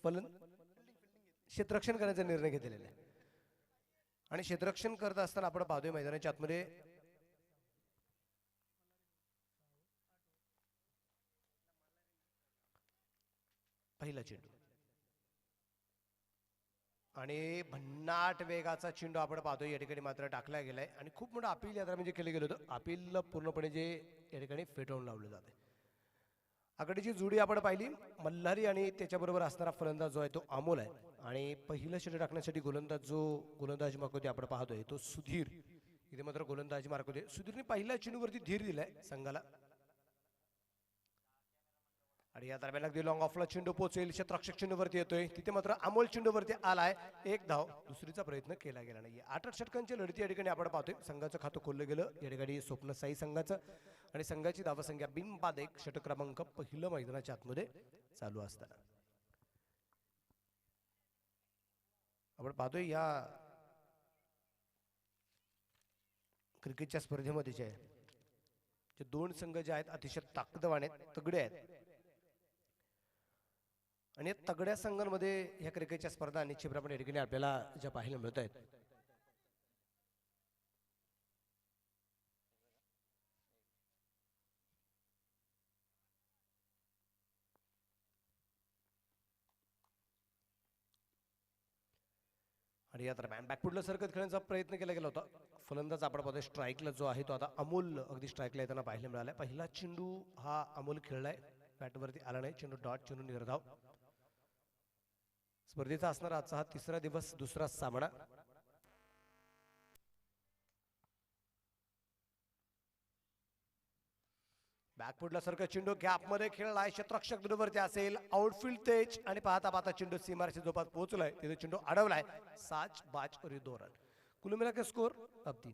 क्षेत्ररक्षण करण्याचा निर्णय घेतलेला आहे आणि क्षेत्ररक्षण करत असताना आपण पाहतोय मैदानाच्या आतमध्ये पहिला चेंडू आणि भन्नाट वेगाचा चेंडू आपण पाहतोय या ठिकाणी मात्र टाकला गेलाय आणि खूप मोठं अपील यात्रा म्हणजे केलं गेलं होतं. अपील पूर्णपणे जे या ठिकाणी फेटाळून लावलं जाते. आघाडीची जोडी आपण पाहिली मल्हारी आणि त्याच्याबरोबर असणारा फलंदाज जो आहे तो अमोल आहे आणि पहिलं षटक टाकण्यासाठी गोलंदाजी मार्क होते आपण पाहतोय तो सुधीर. इथे मात्र गोलंदाजी मार्क होते. सुधीरने पहिल्या चेंडूवरती धीर दिलाय संघाला आणि या दरम्यान अगदी लॉंग ऑफला चेंडू पोहोचेल. क्षेत्ररक्षक चेंडूवरती येतोय तिथे मात्र अमोल चेंडूवरती आलाय. एक धाव. दुसरीचा प्रयत्न केला गेला नाही. 8 षटकांची लढती या ठिकाणी आपण पाहतोय. संघाचं खातं खोललं गेलं या ठिकाणी स्वप्नसाई संघाचं आणि संघाची धावसंख्या बिनबाद 1 षटक क्रमांक पहिलं मैदानाच्या आतमध्ये चालू असताना आपण पाहतोय या क्रिकेटच्या स्पर्धेमध्ये जे दोन संघ जे आहेत अतिशय ताकदवान आहेत तगडे आहेत आणि या तगड्या संघांमध्ये ह्या क्रिकेटच्या स्पर्धा निश्चितपणे या ठिकाणी आपल्याला ज्या पाहायला मिळत आहेत. आणि या दरम्यान बॅकफुटला सरकत खेळण्याचा प्रयत्न केला गेला होता. फलंदाज आपण पाहतोय स्ट्राईकला जो आहे तो आता अमोल अगदी स्ट्राईकला येताना पाहायला मिळाला. पहिला चेंडू हा अमोल खेळलाय. बॅटवरती आला नाही. चेंडू डॉट चेंडू निर्धाव. स्पर्धेचा असणारा आजचा हा तिसरा दिवस दुसरा सामना. बॅकफुटला सरकत चेंडू गॅप मध्ये खेळलाय. क्षेत्ररक्षक दूरवरती असेल. आउटफील्ड तेज आणि पाहता पाहता चेंडू सीमारेषे जोपात पोहोचलाय. तिथे चेंडू अडवलाय. 7-5 रन. कुल मिला के स्कोर अब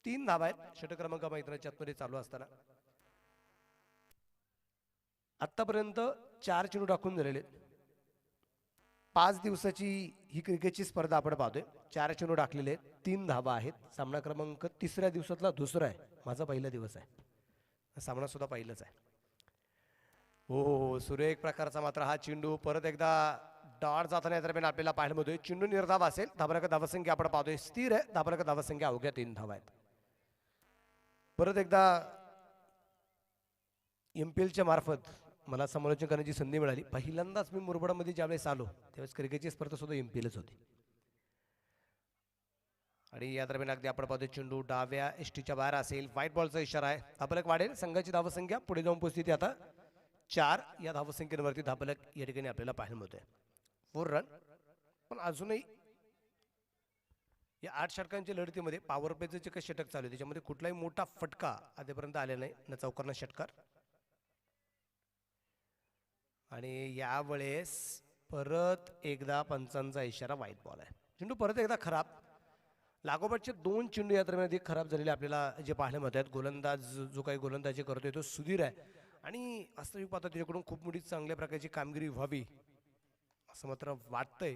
3 धावा आहेत षटक क्रमांक मैदानाच्या आतमध्ये चालू असताना. आतापर्यंत 4 चेंडू टाकून झालेले. 5 दिवसाची ही क्रिकेटची स्पर्धा आपण पाहतोय. 4 चेंडू टाकलेले 3 धावा आहेत. सामना क्रमांक तिसऱ्या दिवसातला दुसरा आहे. माझा पहिला दिवस आहे. सामना सुद्धा पहिलाच आहे. हो सुरेख प्रकारचा मात्र हा चेंडू परत एकदा डॉट जाताना दरम्यान आपल्याला पाहायला मिळतोय. चेंडू निर्धाव असेल. धाबांक धावसंख्या आपण पाहतोय स्थिर आहे. धाबांक धावसंख्या अवघ्या 3 धावा आहेत. परत एकदा MPLच्या मार्फत मला समालोचन करण्याची संधी मिळाली. पहिल्यांदाच मी मुरबाडमध्ये ज्यावेळेस आलो त्यावेळेस क्रिकेटची स्पर्धा सुद्धा MPLच होती आणि या दरम्यान अगदी आपण पाहतोय चेंडू डाव्या एसटीच्या बाहेर असेल. व्हाईट बॉलचा इशारा आहे. धाबलक वाढेल. संघाची धावसंख्या पुढे जाऊन पोहोचते आता 4. या धावसंख्येवरती धाबलक या ठिकाणी आपल्याला पाहायला मिळतोय. 4 रन. पण अजूनही या 8 षटकांच्या लढतीमध्ये पॉवर प्लेचे जे काही षटक चालू आहे त्याच्यामध्ये कुठलाही मोठा फटका आतापर्यंत आलेला नाही. न चौकारना षटकार आणि यावेळेस परत एकदा पंचांचा इशारा व्हाईट बॉल आहे. चेंडू परत एकदा खराब. लागोपाठचे 2 चेंडू या दरम्यान खराब झालेले आपल्याला जे पाहायला मिळतात. गोलंदाज जो काही गोलंदाजी करतोय तो सुधीर आहे आणि वास्तविक पाहता त्याच्याकडून खूप मोठी चांगल्या प्रकारची कामगिरी व्हावी असं मात्र वाटतंय.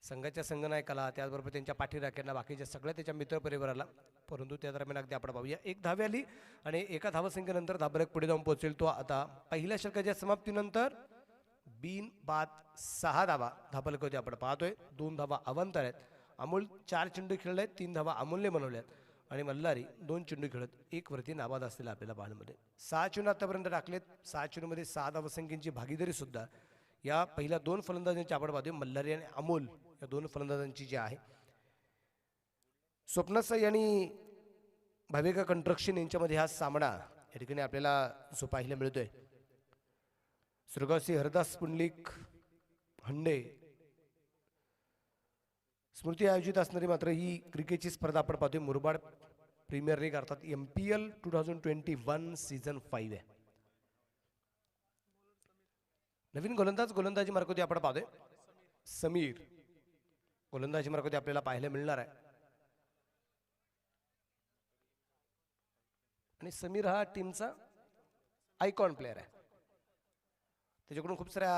संघाच्या संघनायकाला त्याचबरोबर त्यांच्या पाठीराख्यांना बाकीच्या सगळ्या त्याच्या मित्रपरिवाराला. परंतु त्या दरम्यान अगदी आपण पाहूया 1 धाव आली आणि एका धावसंख्येनंतर धाबलक पुढे जाऊन पोहोचेल. तो आता पहिल्या षटकाच्या समाप्तीनंतर बिनबाद 6 धावा धाबलक होते आपण पाहतोय. 2 धावा अवंतर आहेत. अमोल 4 चेंडू खेळले. 3 धावा अमोलने बनवल्यात आणि मल्हारी 2 चेंडू खेळत 1 वरती नाबाद असलेला आपल्याला पाहायला मिळते. 6 चेंडू आतापर्यंत टाकलेत. 6 चेंडूमध्ये 6 धावसंख्येची भागीदारी सुद्धा या पहिल्या 2 फलंदाजांची आपण पाहतोय मल्हारी आणि अमोल या 2 फलंदाजांची जी आहे. स्वप्नसाई आणि भाविका कंस्ट्रक्शन यांच्यामध्ये हा सामना या ठिकाणी आपल्याला जो पाहायला मिळतोय. सुरगावसी हरदास पुंडलिक हंडे स्मृती आयोजित असणारी मात्र ही क्रिकेटची स्पर्धा आपण पाहतोय मुरबाड प्रीमियर लीग अर्थात MPL 2021 सीझन 5 आहे. नवीन गोलंदाजी मार्कोती आपण पाहतोय समीर. गोलंदाजी मार्कोती आपल्याला पाहायला मिळणार आहे आणि समीर हा टीमचा आयकॉन प्लेअर आहे. त्याच्याकडून खूप साऱ्या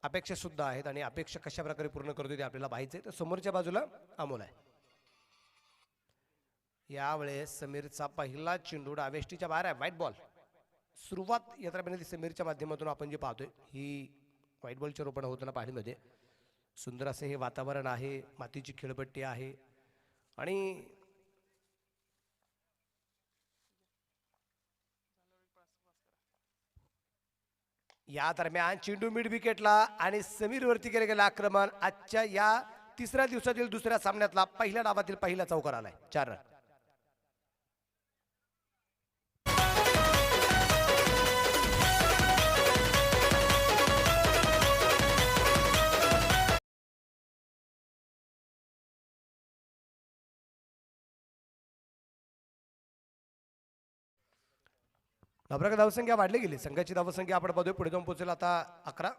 अपेक्षा सुद्धा आहेत आणि अपेक्षा कशा प्रकारे पूर्ण करतो ते आपल्याला पाहायचंय. तर समोरच्या बाजूला अमोल आहे. यावेळेस समीरचा पहिला चेंडू डाव्या एसटीच्या बाहेर आहे. White ball. सुरुवात या दरम्यान समीरच्या माध्यमातून आपण जे पाहतोय ही व्हाईट बॉलच्या रोपण होताना पाहिल्यामध्ये सुंदर असे हे वातावरण आहे, मातीची खेळपट्टी आहे आणि या दरम्यान चेंडू मिड विकेटला आणि समीर वरती केले गेलं आक्रमण आजच्या या तिसऱ्या दिवसातील दुसऱ्या सामन्यातला पहिल्या डावातील पहिला चौकार आलाय 4 रन. धाबराका धावसंख्या वाढली गेली. संघाची धावसंख्या आपण पाहतोय पुढे जाऊन पोहोचेल आता 11.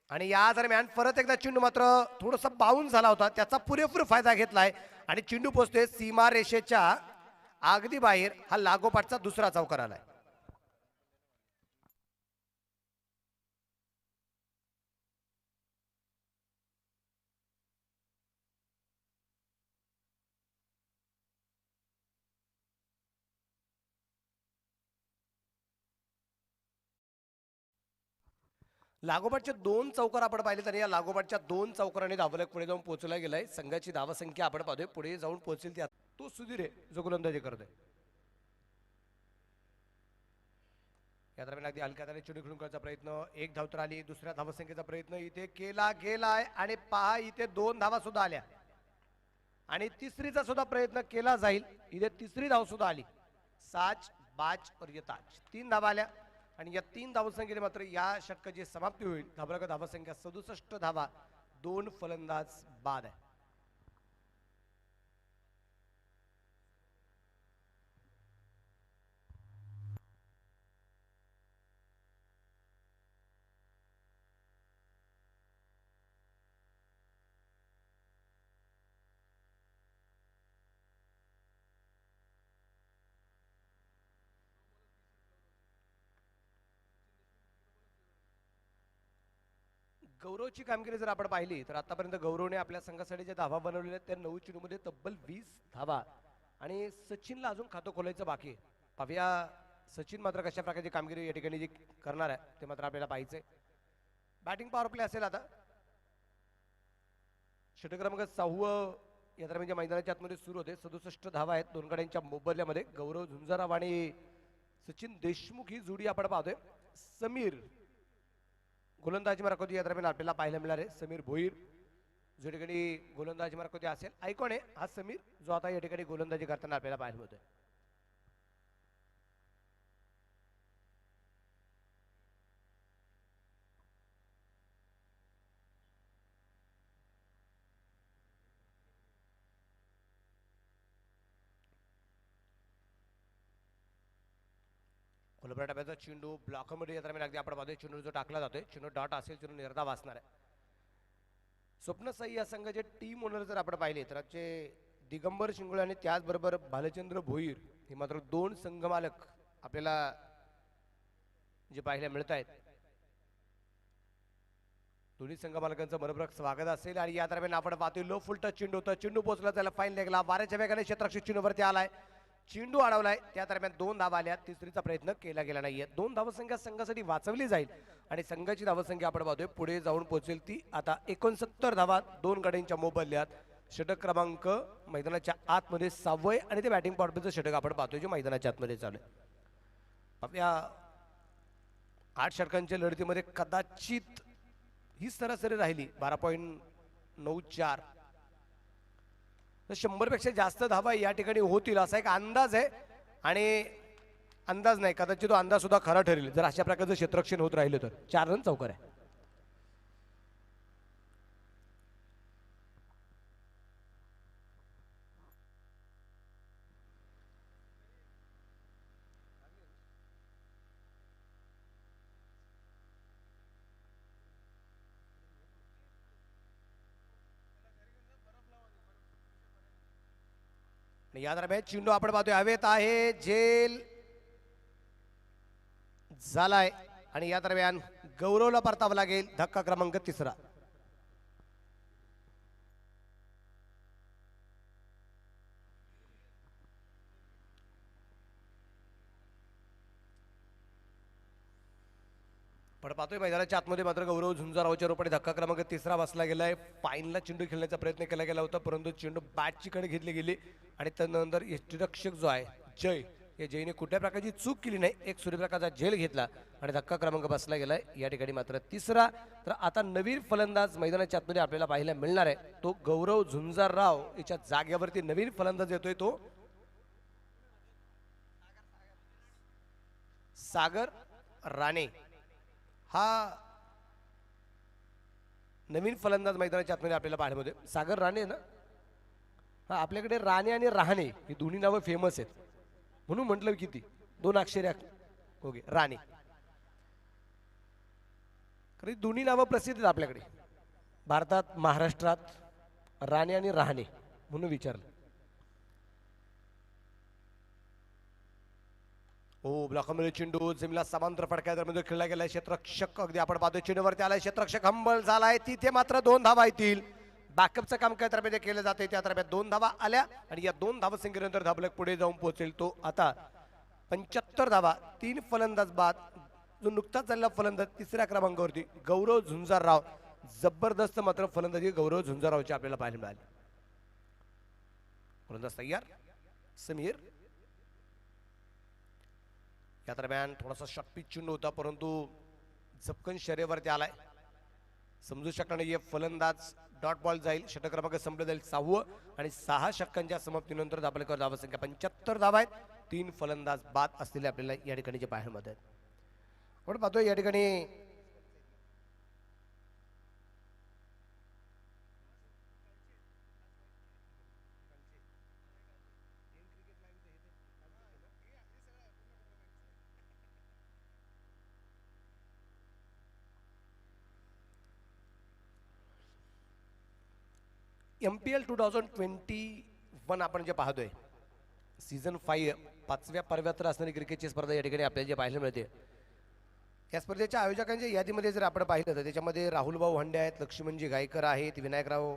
आणि या दरम्यान परत एकदा चेंडू मात्र थोडासा बाउन्स झाला होता, त्याचा पुरेपूर फायदा घेतलाय आणि चेंडू पोहोचतोय सीमा रेषेच्या अगदी बाहेर. हा लागोपाठचा दुसरा चौकार आलाय. लागोपाठचे 2 चौकार आपण पाहिले तरी या लागोपाठच्या 2 चौकारांनी धावलक पुढे जाऊन पोहोचला गेलाय. संघाची धावसंख्या आपण पाहतोय पुढे जाऊन पोहोचेल त्यात तो सुधीर आहे जो गोलंदाजी करतोय. या दरम्यान अगदी हलक्या हाताने चेंडू खेळून करायचा प्रयत्न, एक धाव तर आली. दुसऱ्या धावसंख्येचा प्रयत्न इथे केला गेलाय आणि पहा इथे 2 धावा सुद्धा आल्या आणि तिसरीचा सुद्धा प्रयत्न केला जाईल. इथे तिसरी धाव सुद्धा आली. साच बाज और यताज 3 धावा आल्या आणि या 3 धावसंख्येने मात्र या षटकाची समाप्ती होईल. धाबराका धावसंख्या 67 धावा, 2 फलंदाज बाद आहे. गौरवची कामगिरी जर आपण पाहिली तर आतापर्यंत गौरवने आपल्या संघासाठी ज्या धावा बनवलेल्या आहेत त्या 9 चेंडूमध्ये तब्बल 20 धावा आणि सचिनला अजून खातं खोलायचं बाकी आहे. पाहूया सचिन मात्र कशा प्रकारची कामगिरी या ठिकाणी जी करणार आहे ते मात्र आपल्याला पाहायचंय. बॅटिंग पॉवर प्ले असेल आता. षटक क्रमांक 6 या दरम्यान मैदानाच्या आतमध्ये सुरू होते. 67 धावा आहेत 2 गड्यांच्या मोबदल्यामध्ये. गौरव झुंजाराव आणि सचिन देशमुख ही जोडी आपण पाहतोय. समीर गोलंदाजी मार्फत या दरम्यान आपल्याला पाहायला मिळणार आहे. समीर भोईर जो ठिकाणी गोलंदाजी मार्फत असेल. ऐकून आहे हा समीर जो आता या ठिकाणी गोलंदाजी करताना आपल्याला पाहायला मिळतोय. कोल्हापूर डब्याचा चेंडू ब्लॉकमध्ये या दरम्यान अगदी आपण पाहतोय. चेंडू जो टाकला जातोय चेंडू डॉट असेल चेंडू निर्धाव असणार आहे. स्वप्न साई या संघाचे टीम ओनर जर आपण पाहिले तर आजचे दिगंबर शिंगोळे आणि त्याचबरोबर भालचंद्र भोईर हे मात्र 2 संघ मालक आपल्याला जे पाहायला मिळत आहेत. दोन्ही संघ मालकांचं मनपूर्वक स्वागत असेल आणि या दरम्यान आपण पाहतोय लो फुल टच चेंडू होता. चेंडू पोहोचला त्याला फाईन लागला. वाऱ्याच्या वेगाने क्षेत्ररक्षक चेंडूवरती आलाय. चेंडू अडवलाय. त्या दरम्यान 2 धावा आल्या. तिसरीचा प्रयत्न केला गेला नाहीये. 2 धावसंख्या संघासाठी वाचवली जाईल आणि संघाची धावसंख्या आपण पाहतोय पुढे जाऊन पोहोचेल ती आता 69 धावा 2 गड्यांच्या मोबदल्यात. षटक क्रमांक मैदानाच्या आतमध्ये 6 आणि ते बॅटिंग पॉवरप्लेचं षटक आपण पाहतोय जे मैदानाच्या आतमध्ये चालू आहे. आपल्या 8 षटकांच्या लढतीमध्ये कदाचित ही सरासरी राहिली 12.94 तर 100 पेक्षा जास्त धावा या ठिकाणी होतील असा एक अंदाज आहे. आणि अंदाज नाही कदाचित तो अंदाज सुद्धा खरा ठरेल जर अशा प्रकारचं क्षेत्ररक्षण होत राहिलं तर. 4 रन चौकार आहे. या दरम्यान चेंडू आपण पाहतोय हवेत आहे. झेल झालाय आणि या दरम्यान गौरवला परतावं लागेल. धक्का क्रमांक 3. पण पाहतोय मैदानाच्या आतमध्ये मात्र गौरव झुंजारावच्या रूपाने धक्का क्रमांक 3 बसला गेलाय. फाईनला चेंडू खेळण्याचा प्रयत्न केला गेला होता, परंतु चेंडू बॅटची कडे घेतली गेली आणि त्यानंतर यष्टीरक्षक जो आहे जय, या जयने कुठल्या प्रकारची चूक केली नाही, एक सूर्यप्रकाशचा झेल घेतला आणि धक्का क्रमांक बसला गेलाय. या ठिकाणी मात्र 3. तर आता नवीन फलंदाज मैदानाच्या आतमध्ये आपल्याला पाहायला मिळणार आहे, तो गौरव झुंजारराव याच्या जागेवरती नवीन फलंदाज येतोय, तो सागर राणे हा नवीन फलंदाज मैदानाच्या आतमध्ये आपल्याला पाहायला मिळते. सागर राणे ना, हा आपल्याकडे राणे आणि रहाणे ही दोन्ही नावं फेमस आहेत, म्हणून म्हटलं किती 2 अक्षरे ओके राणे, कारण दोन्ही नावं प्रसिद्ध आहेत आपल्याकडे भारतात, महाराष्ट्रात राणे आणि रहाणे म्हणून विचारलं. हो ब्लॉकमध्ये चेंडू जमीनला समांतर फटक्या दरम्यान खेळला गेलाय. क्षेत्ररक्षक अगदी आपण पाहतोय चेंडूवरती आलाय, क्षेत्ररक्षक हंबल झालाय, तिथे मात्र 2 धावा येतील. बॅकअपचं काम काय दरम्यान केलं जाते, त्या दरम्यान 2 धावा आल्या आणि या 2 धावसंख्येनंतर धाबलक पुढे जाऊन पोहोचेल तो आता 75 धावा. 3 फलंदाज बाद, जो नुकताच झालेला फलंदाज 3ऱ्या क्रमांकावरती गौरव झुंजारराव, जबरदस्त मात्र फलंदाजी गौरव झुंजाररावची आपल्याला पाहायला मिळाली. फलंदाज तयार समीर. या दरम्यान थोडासा शॉर्ट पिच चेंडू होता, परंतु झपकन शरीरावरती आलाय, समजू शकणार नाही. फलंदाज डॉट बॉल जाईल, षटक क्रमांक संपले जाईल 6वं आणि 6 षटकांच्या समाप्तीनंतर आपल्याकडे धावसंख्या 75 धावा आहेत. 3 फलंदाज बाद असलेले आपल्याला या ठिकाणी जे पाहायला मिळत आहेत. आपण पाहतोय या ठिकाणी MPL 2021 आपण जे पाहतोय सीझन 5 5व्या पर्वात असणारी क्रिकेटची स्पर्धा या ठिकाणी आपल्याला जे पाहायला मिळते. या स्पर्धेच्या आयोजकांच्या यादीमध्ये जर आपण पाहिलं तर त्याच्यामध्ये राहुल भाऊ हंडे आहेत, लक्ष्मणजी गायकर आहेत, विनायकराव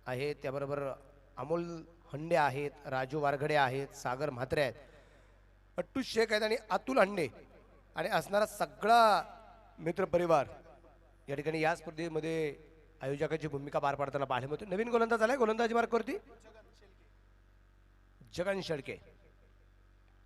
आहेत, त्याबरोबर अमोल हंडे आहेत, राजू वारघडे आहेत, सागर म्हात्रे आहेत, अट्टू शेख आहेत आणि अतुल हंडे आणि असणारा सगळा मित्रपरिवार या ठिकाणी या स्पर्धेमध्ये आयोजकाची भूमिका पार पाडताना पाहायला मिळते. नवीन गोलंदाज आलाय, गोलंदाजी मार्कवरती जगन शेळके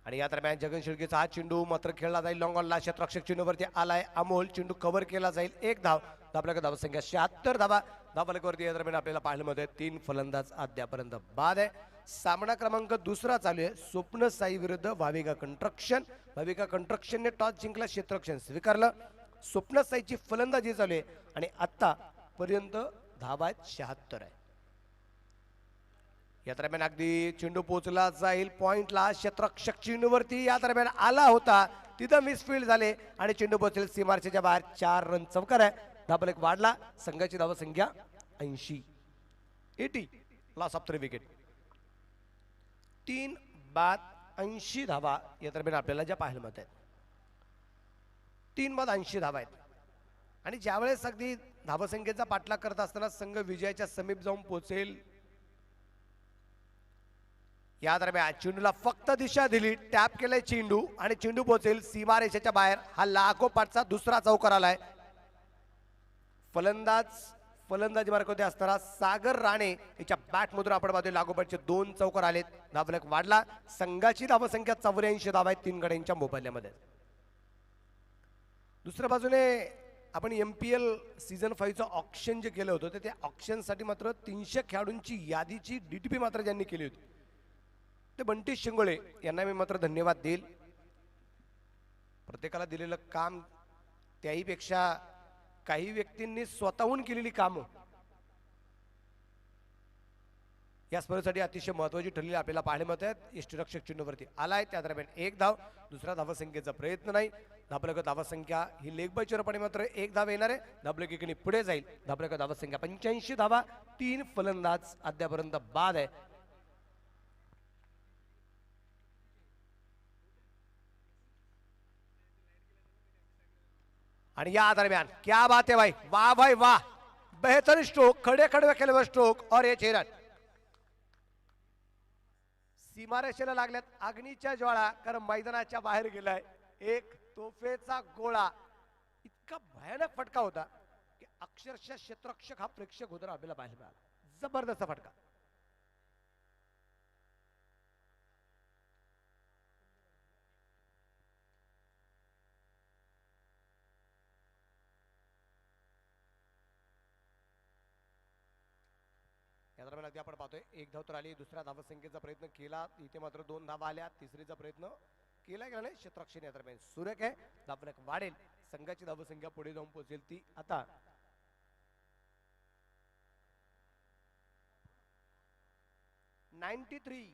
आणि या दरम्यान जगन शेळकेचा हा चेंडू मात्र खेळला जाईल लॉंग ऑनला. क्षेत्ररक्षक चेंडूवरती आलाय अमोल, चेंडू कव्हर केला जाईल, 1 धाव. आपल्याकडे धावसंख्या 76 धावा. धावफलकावरती या दरम्यान आपल्याला पाहायला मिळते 3 फलंदाज अद्यापर्यंत बाद आहे. सामना क्रमांक 2 चालू आहे, स्वप्न साई विरुद्ध भाविका कंस्ट्रक्शन. भाविका कंस्ट्रक्शनने टॉस जिंकला, क्षेत्ररक्षण स्वीकारलं. स्वप्न साईची फलंदाजी चालू आहे आणि आतापर्यंत धावा आहेत 76 आहे. या दरम्यान अगदी चेंडू पोहोचला जाईल पॉइंटला, क्षेत्ररक्षक चेंडूवरती या दरम्यान आला होता, तिथं मिसफील्ड झाले आणि चेंडू पोहोचेल सीमारेषेच्या बाहेर. 4 रन चौकार आहे. धाबलेख वाढला, संघाची धावसंख्या 80 लॉस ऑफ 3 विकेट. 3 बाद 80 धावा या दरम्यान आपल्याला ज्या पाहायला मिळत आहेत. 3 बाद 80 धावा आहेत आणि ज्यावेळेस अगदी धावसंख्येचा पाठलाग करत असताना संघ विजयाच्या समीप जाऊन पोहोचेल, या दरम्यान चेंडूला फक्त दिशा दिली, टॅप केलाय चेंडू आणि चेंडू पोहोचेल सीमारेषेच्या बाहेर. हा लागोपाठचा 2रा चौकार आलाय. फलंदाजी मार्गामध्ये असणारा सागर राणे याच्या बॅट मधून आपण पाहतोय लागोपाठचे 2 चौकार आलेत. धावफलक वाढला, संघाची धावसंख्या 84 धावा आहेत 3 गड्यांच्या मोबाईलमध्ये. दुसऱ्या बाजूने आपण MPL सीझन 5चं ऑक्शन जे केलं होतं त्या ऑक्शनसाठी मात्र 300 खेळाडूंची यादीची DTP मात्र ज्यांनी केली होती ते बंटी शिंगोळे यांना मी मात्र धन्यवाद देईल. प्रत्येकाला दिलेलं काम, त्याहीपेक्षा काही व्यक्तींनी स्वतःहून केलेली कामं या स्पर्धेसाठी अतिशय महत्त्वाची ठरलेली आपल्याला पाहायला मिळत आहेत. यष्टीरक्षक चेंडूवरती आलाय, त्या दरम्यान 1 धाव. दुसरा धावसंख्येचा प्रयत्न नाही. धाबलक धावसंख्या ही लेग बाय चेरपणे मात्र 1 धाव येणार आहे. धाबलक एकीने पुढे जाईल. धाबलक धावसंख्या 85 धावा. 3 फलंदाज अद्यापर्यंत बाद आहे. आणि या दरम्यान क्या बात है भाई, वाह भाई वाह, बेहतर स्ट्रोक, खड़े खड़े खेले हुए स्ट्रोक और ये 6 रन. सीमारेषेला लागल्यात अग्नीच्या ज्वाळा, कारण मैदानाच्या बाहेर गेलाय एक तोफेचा गोळा. इतका भयानक फटका होता की अक्षरशः क्षेत्ररक्षक हा प्रेक्षक होता आपल्याला पाहायला मिळाला. जबरदस्त फटका. या दरम्यान अगदी आपण पाहतोय एक धाव तर आली. दुसऱ्या धावसंख्येचा प्रयत्न केला, इथे मात्र 2 धावा आल्या. तिसरीचा प्रयत्न केला गेला नाही. क्षेत्ररक्षण या दरम्यान सुरेख आहे. धावफलक वाढेल. संघाची धावसंख्या पुढे जाऊन पोहोचेल ती आता 93.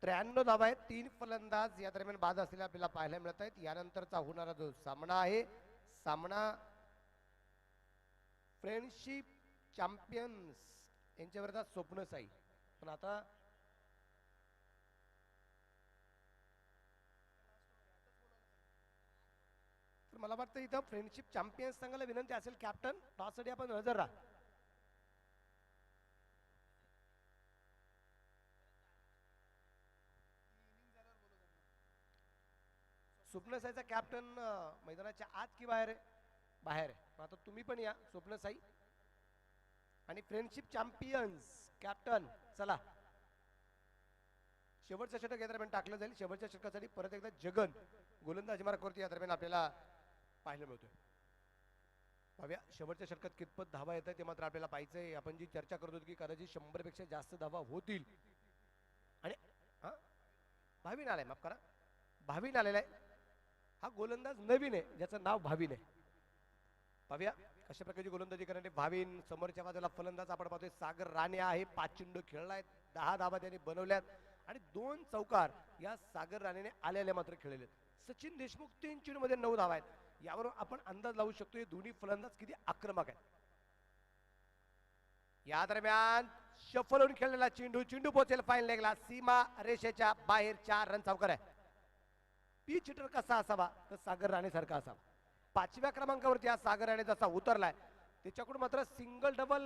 93 धावा आहेत. 3 फलंदाज या दरम्यान बाद असलेले आपल्याला पाहायला मिळत आहेत. यानंतरचा होणारा जो सामना आहे, सामना फ्रेंडशिप चॅम्पियन्स यांच्या विरोधात स्वप्नसाई. पण आता मला वाटतं इथं फ्रेंडशिप चॅम्पियन्स सांगायला विनंती असेल कॅप्टन, त्यासाठी आपण हजर राहा. स्वप्नसाईचा कॅप्टन मैदानाच्या आत की बाहेर आहे? बाहेर आहे. आता तुम्ही पण या स्वप्नसाई. आणि फ्रेंडशिप चॅम्पियन्स कॅप्टन चला. शेवटचं षटक या दरम्यान टाकलं जाईल. शेवटच्या षटकासाठी परत एकदा जगन गोलंदाजी मार्गावरती या दरम्यान आपल्याला पाहायला मिळतोय. पाहूया शेवटच्या षटकात कितपत धावा येत आहे ते मात्र आपल्याला पाहायचंय. आपण जी चर्चा करत होतो की कदाचित 100 पेक्षा जास्त धावा होतील. आणि भावीन आलाय, माफ करा, भावीन आलेला आहे. हा गोलंदाज नवीन आहे ज्याचं नाव भावीन आहे. पाहूया कशा प्रकारची गोलंदाजी करणारे भावीन. समोरच्या बाजूला फलंदाज आपण पाहतोय सागर राणे आहे. 5 चेंडू खेळलाय, 10 धावा त्यांनी बनवल्यात आणि 2 चौकार या सागर राणेने आलेल्या मात्र खेळलेले. सचिन देशमुख 3 चेंडू मध्ये 9 धावा आहेत. यावरून आपण अंदाज लावू शकतो हे दोन्ही फलंदाज किती आक्रमक आहेत. या दरम्यान शफल होऊन खेळलेला चेंडू पोहोचेल फाईन लेगला. सीमा रेषेच्या बाहेर 4 रन चौकार आहे. पिच हिटर कसा असावा तर सागर राणे सारखा असावा. 5व्या क्रमांकावरती हा सागर राणे जसा उतरलाय त्याच्याकडून मात्र सिंगल डबल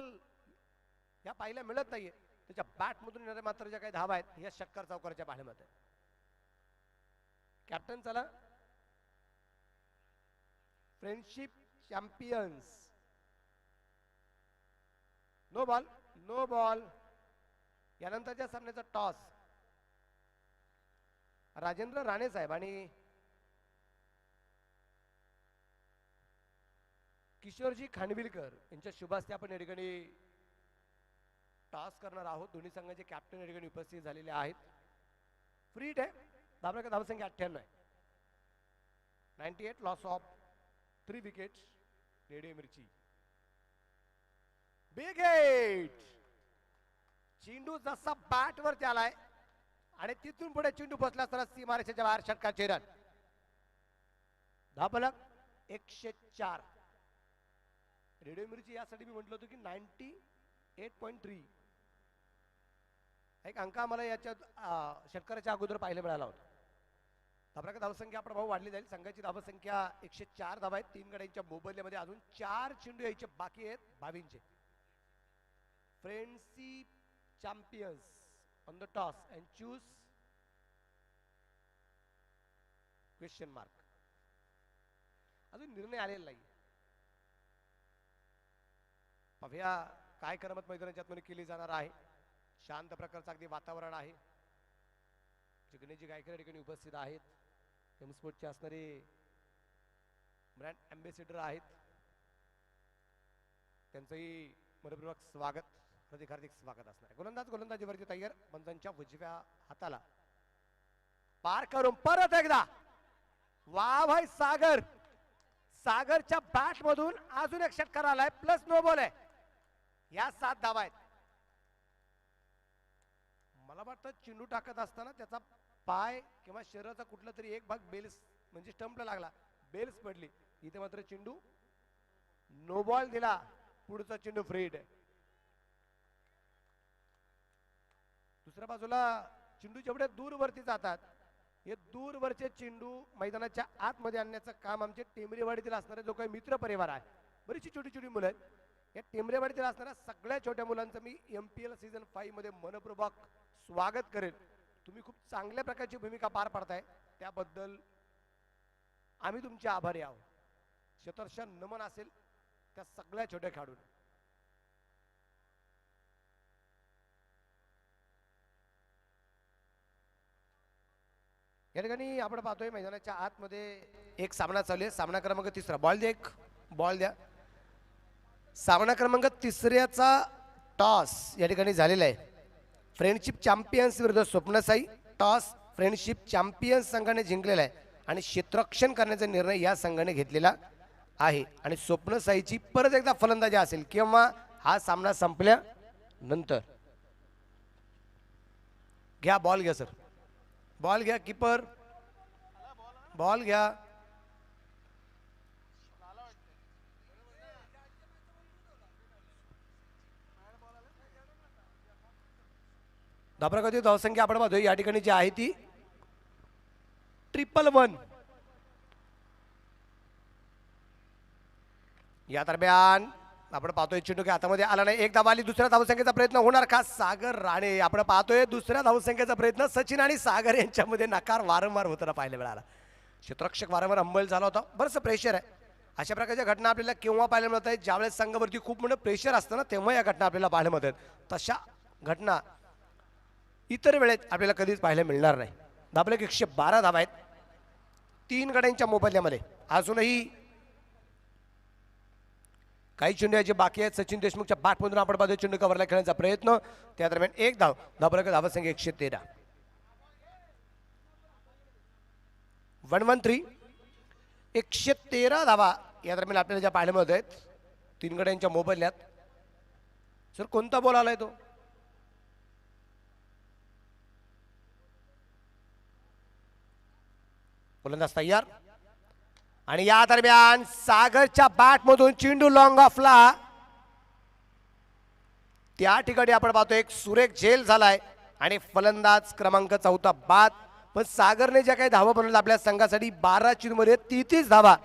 या पाहायला मिळत नाहीये. त्याच्या बॅट मधून येणारे मात्र ज्या काही धावा आहेत या षटकार चौकारच्या पाहायला मिळत आहेत. कॅप्टन चला. Friendship champions no ball, no ball. यानंतरच्या सामन्याचा टॉस राजेंद्र राणे साहेब आणि किशोरजी खानविलकर यांच्या शुभास्ते आपण या ठिकाणी टॉस करणार आहोत. दोन्ही संघाचे कॅप्टन या ठिकाणी उपस्थित झालेले आहेत. फ्री आहे. धावसंख्या 98 आहे. 98 लॉस ऑफ 3 विकेट्स. रेडिओ मिर्ची बिग हिट. चेंडू जसा बॅट वरती आलाय आणि तिथून पुढे चेंडू पोहोचला तर सीमारेषेच्या बाहेर षटकाचे रन. धावफलक 104. रेडिओ मिरची यासाठी मी म्हटलं होतं की 98.3 एक अंक आम्हाला याच्या षटकाराच्या अगोदर पाहायला मिळाला होता. धावसंख्या आपण भाऊ वाढली जाईल. संघाची धावसंख्या 104 धावा आहेत. 3 गड्यांच्या मोबदल्यामध्ये अजून 4 चेंडू यायचे बाकी आहेत. 22 friendship champions on the toss and choose question mark. अजून निर्णय आलेला नाही. पाहूया काय करमत मैदानाच्या आतमध्ये केली जाणार आहे. शांत प्रकारचं अगदी वातावरण आहे. जिग्नेजी गायकर ठिकाणी उपस्थित आहेत. एम स्पोर्टचे असणारे ब्रँड अँबॅसेडर आहेत. त्यांचंही मनपूर्वक स्वागत, हार्दिक स्वागत असणार. गोलंदाजीवरती तयार. पंचांच्या उजव्या हाताला पार करून परत एकदा वा भाई सागर. सागरच्या बॅट मधून अजून एक षटकार आलाय प्लस नो बॉल आहे. या 7 धावा आहेत. मला वाटतं चेंडू टाकत असताना त्याचा पाय किंवा शरीराचा कुठला तरी एक भाग बेल्स म्हणजे स्टंपला लागला, बेल्स पडली. इथे मात्र चेंडू नो बॉल दिला. पुढचा चेंडू फ्री हिट आहे. दुसऱ्या बाजूला चेंडू जेवढे दूरवरती जातात हे दूरवरचे चेंडू मैदानाच्या आतमध्ये आणण्याचं काम आमचे टेंबरेवाडीतील असणारे जो काही मित्र परिवार आहे, बरीचशी छोटी छोटी मुलं आहेत, या टेंबरेवाडीतील असणाऱ्या सगळ्या छोट्या मुलांचं मी MPL सीझन 5 मध्ये मनपूर्वक स्वागत करेन. तुम्ही खूप चांगल्या प्रकारची भूमिका पार पाडताय. त्याबद्दल आम्ही तुमचे आभारी आहोत. शतर्षा नमन असेल त्या सगळ्या छोट्या खेळाडूंना. या ठिकाणी आपण पाहतोय मैदानाच्या आतमध्ये एक सामना चालू आहे. सामना क्रमांक 3. बॉल द्या, एक बॉल द्या. सामना क्रमांक 3चा टॉस या ठिकाणी झालेला आहे. फ्रेंडशिप चॅम्पियन्स विरुद्ध स्वप्नसाई. टॉस फ्रेंडशिप चॅम्पियन्स संघाने जिंकलेला आहे आणि क्षेत्ररक्षण करण्याचा निर्णय या संघाने घेतलेला आहे. आणि स्वप्नसाईची परत एकदा फलंदाजी असेल किंवा हा सामना संपल्यानंतर. घ्या बॉल घ्या सर, बॉल घ्या. कीपर बॉल घ्या. धाबरागती धावसंख्या आपण पाहतोय या ठिकाणी जी आहे ती 111. या दरम्यान आपण पाहतोय चेंडू की हातामध्ये आला नाही. एक धाव आली. दुसऱ्या धावसंख्येचा प्रयत्न होणार का? सागर राणे. आपण पाहतोय दुसऱ्या धावसंख्येचा प्रयत्न. सचिन आणि सागर यांच्यामध्ये नकार वारंवार होताना पाहायला मिळाला. क्षेत्ररक्षक वारंवार अंबल झाला होता. बरंचसं प्रेशर आहे. अशा प्रकारच्या घटना आपल्याला केव्हा पाहायला मिळत आहेत? ज्यावेळेस संघावरती खूप मोठं प्रेशर असतं ना, तेव्हा या घटना आपल्याला पाहायला मिळतात. तशा घटना इतर वेळेत आपल्याला कधीच पाहायला मिळणार नाही. धाबले 112 धावा आहेत 3 गड्यांच्या मोबदल्यामध्ये. अजूनही काही चेंडू जे बाकी आहेत. सचिन देशमुखच्या बॅटमधून आपण पाहतोय चेंडू कव्हरला खेळण्याचा प्रयत्न. त्या दरम्यान एक धाव. धाबले धावसंख्या 113. 113 113 धावा या दरम्यान आपल्याला ज्या पाहायला मिळत आहेत 3 गड्यांच्या मोबदल्यात. सर कोणता बॉल आलाय तो? गोलंदाज तयार. आणि या दरम्यान सागरच्या बॅटमधून चेंडू लॉंग ऑफला. त्या ठिकाणी आपण पाहतो एक सुरेख झेल झालाय आणि फलंदाज क्रमांक 4 बाद. पण सागरने ज्या काही धावा बनवल्या आपल्या संघासाठी 12 चेंडूमध्ये 33 धावा.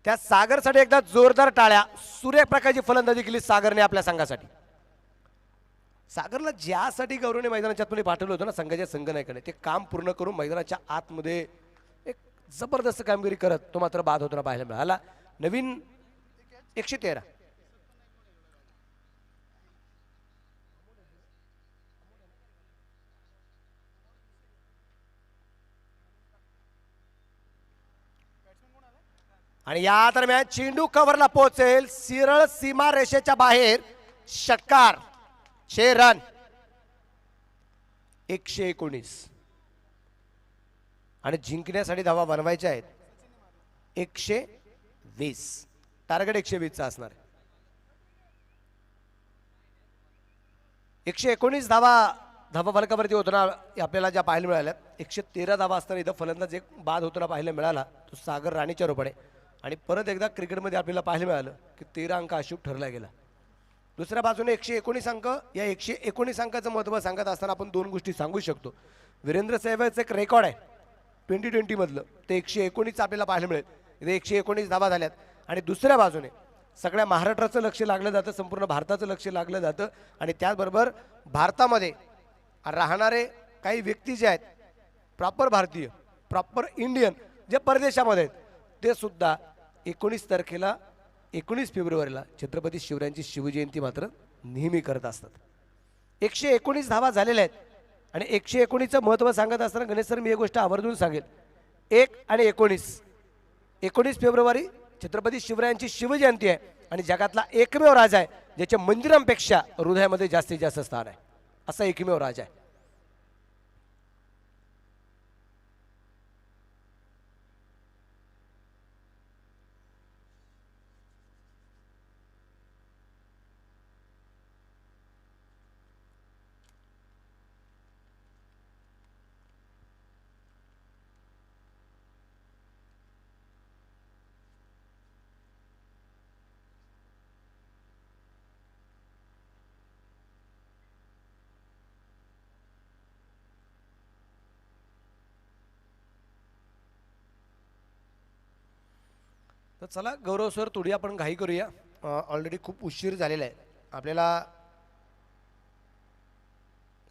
त्या सागरसाठी एकदा जोरदार टाळ्या. सुरेख प्रकारची फलंदाजी केली सागरने आपल्या संघासाठी. सागरला ज्यासाठी गौरवने मैदानाच्या आतमध्ये पाठवलं होतं ना संघाच्या संघनायकाने, ते काम पूर्ण करून मैदानाच्या आतमध्ये एक जबरदस्त कामगिरी करत तो मात्र बाद होताना पाहायला मिळाला. नवीन 113. आणि या दरम्यान चेंडू कव्हरला पोहोचेल. सरळ सीमा रेषेच्या बाहेर. षटकार. 6 रन. 119 आणि जिंकण्यासाठी धावा बनवायच्या आहेत 120. टार्गेट 120 चा असणार. 119 धावा धावा फलकावरती होताना आपल्याला ज्या पाहायला मिळाल्या. 113 धावा असताना इथं फलंदाज एक बाद होताना पाहायला मिळाला, तो सागर राणेच्या रूपाने. आणि परत एकदा क्रिकेटमध्ये आपल्याला पाहायला मिळालं की 13 अंक अशुभ ठरला गेला. दुसऱ्या बाजूने 119 अंक. या 119 अंकाचं महत्त्व सांगत असताना आपण 2 गोष्टी सांगू शकतो. वीरेंद्र सहवागचं एक रेकॉर्ड आहे 2020 मधलं, ते 119 आपल्याला पाहायला मिळेल. इथे 119 धावा झाल्यात. आणि दुसऱ्या बाजूने सगळ्या महाराष्ट्राचं लक्ष लागलं जातं, संपूर्ण भारताचं लक्ष लागलं जातं. आणि त्याचबरोबर भारतामध्ये राहणारे काही व्यक्ती जे आहेत प्रॉपर भारतीय, प्रॉपर इंडियन, जे परदेशामध्ये आहेत, ते सुद्धा 19 तारखेला 19 फेब्रुवारीला छत्रपती शिवरायांची शिवजयंती मात्र नेहमी करत असतात. 119 धावा झालेल्या आहेत. आणि 119चं महत्त्व सांगत असताना गणेश सर मी एक गोष्ट आवर्जून सांगेल. 1 आणि 19 फेब्रुवारी छत्रपती शिवरायांची शिवजयंती आहे. आणि जगातला एकमेव राजा आहे ज्याच्या मंदिरांपेक्षा हृदयामध्ये जास्तीत जास्त स्थान आहे. असा एकमेव राजा आहे. तर चला गौरव सर, थोडी आपण घाई करूया. ऑलरेडी खूप उशीर झालेला आहे. आपल्याला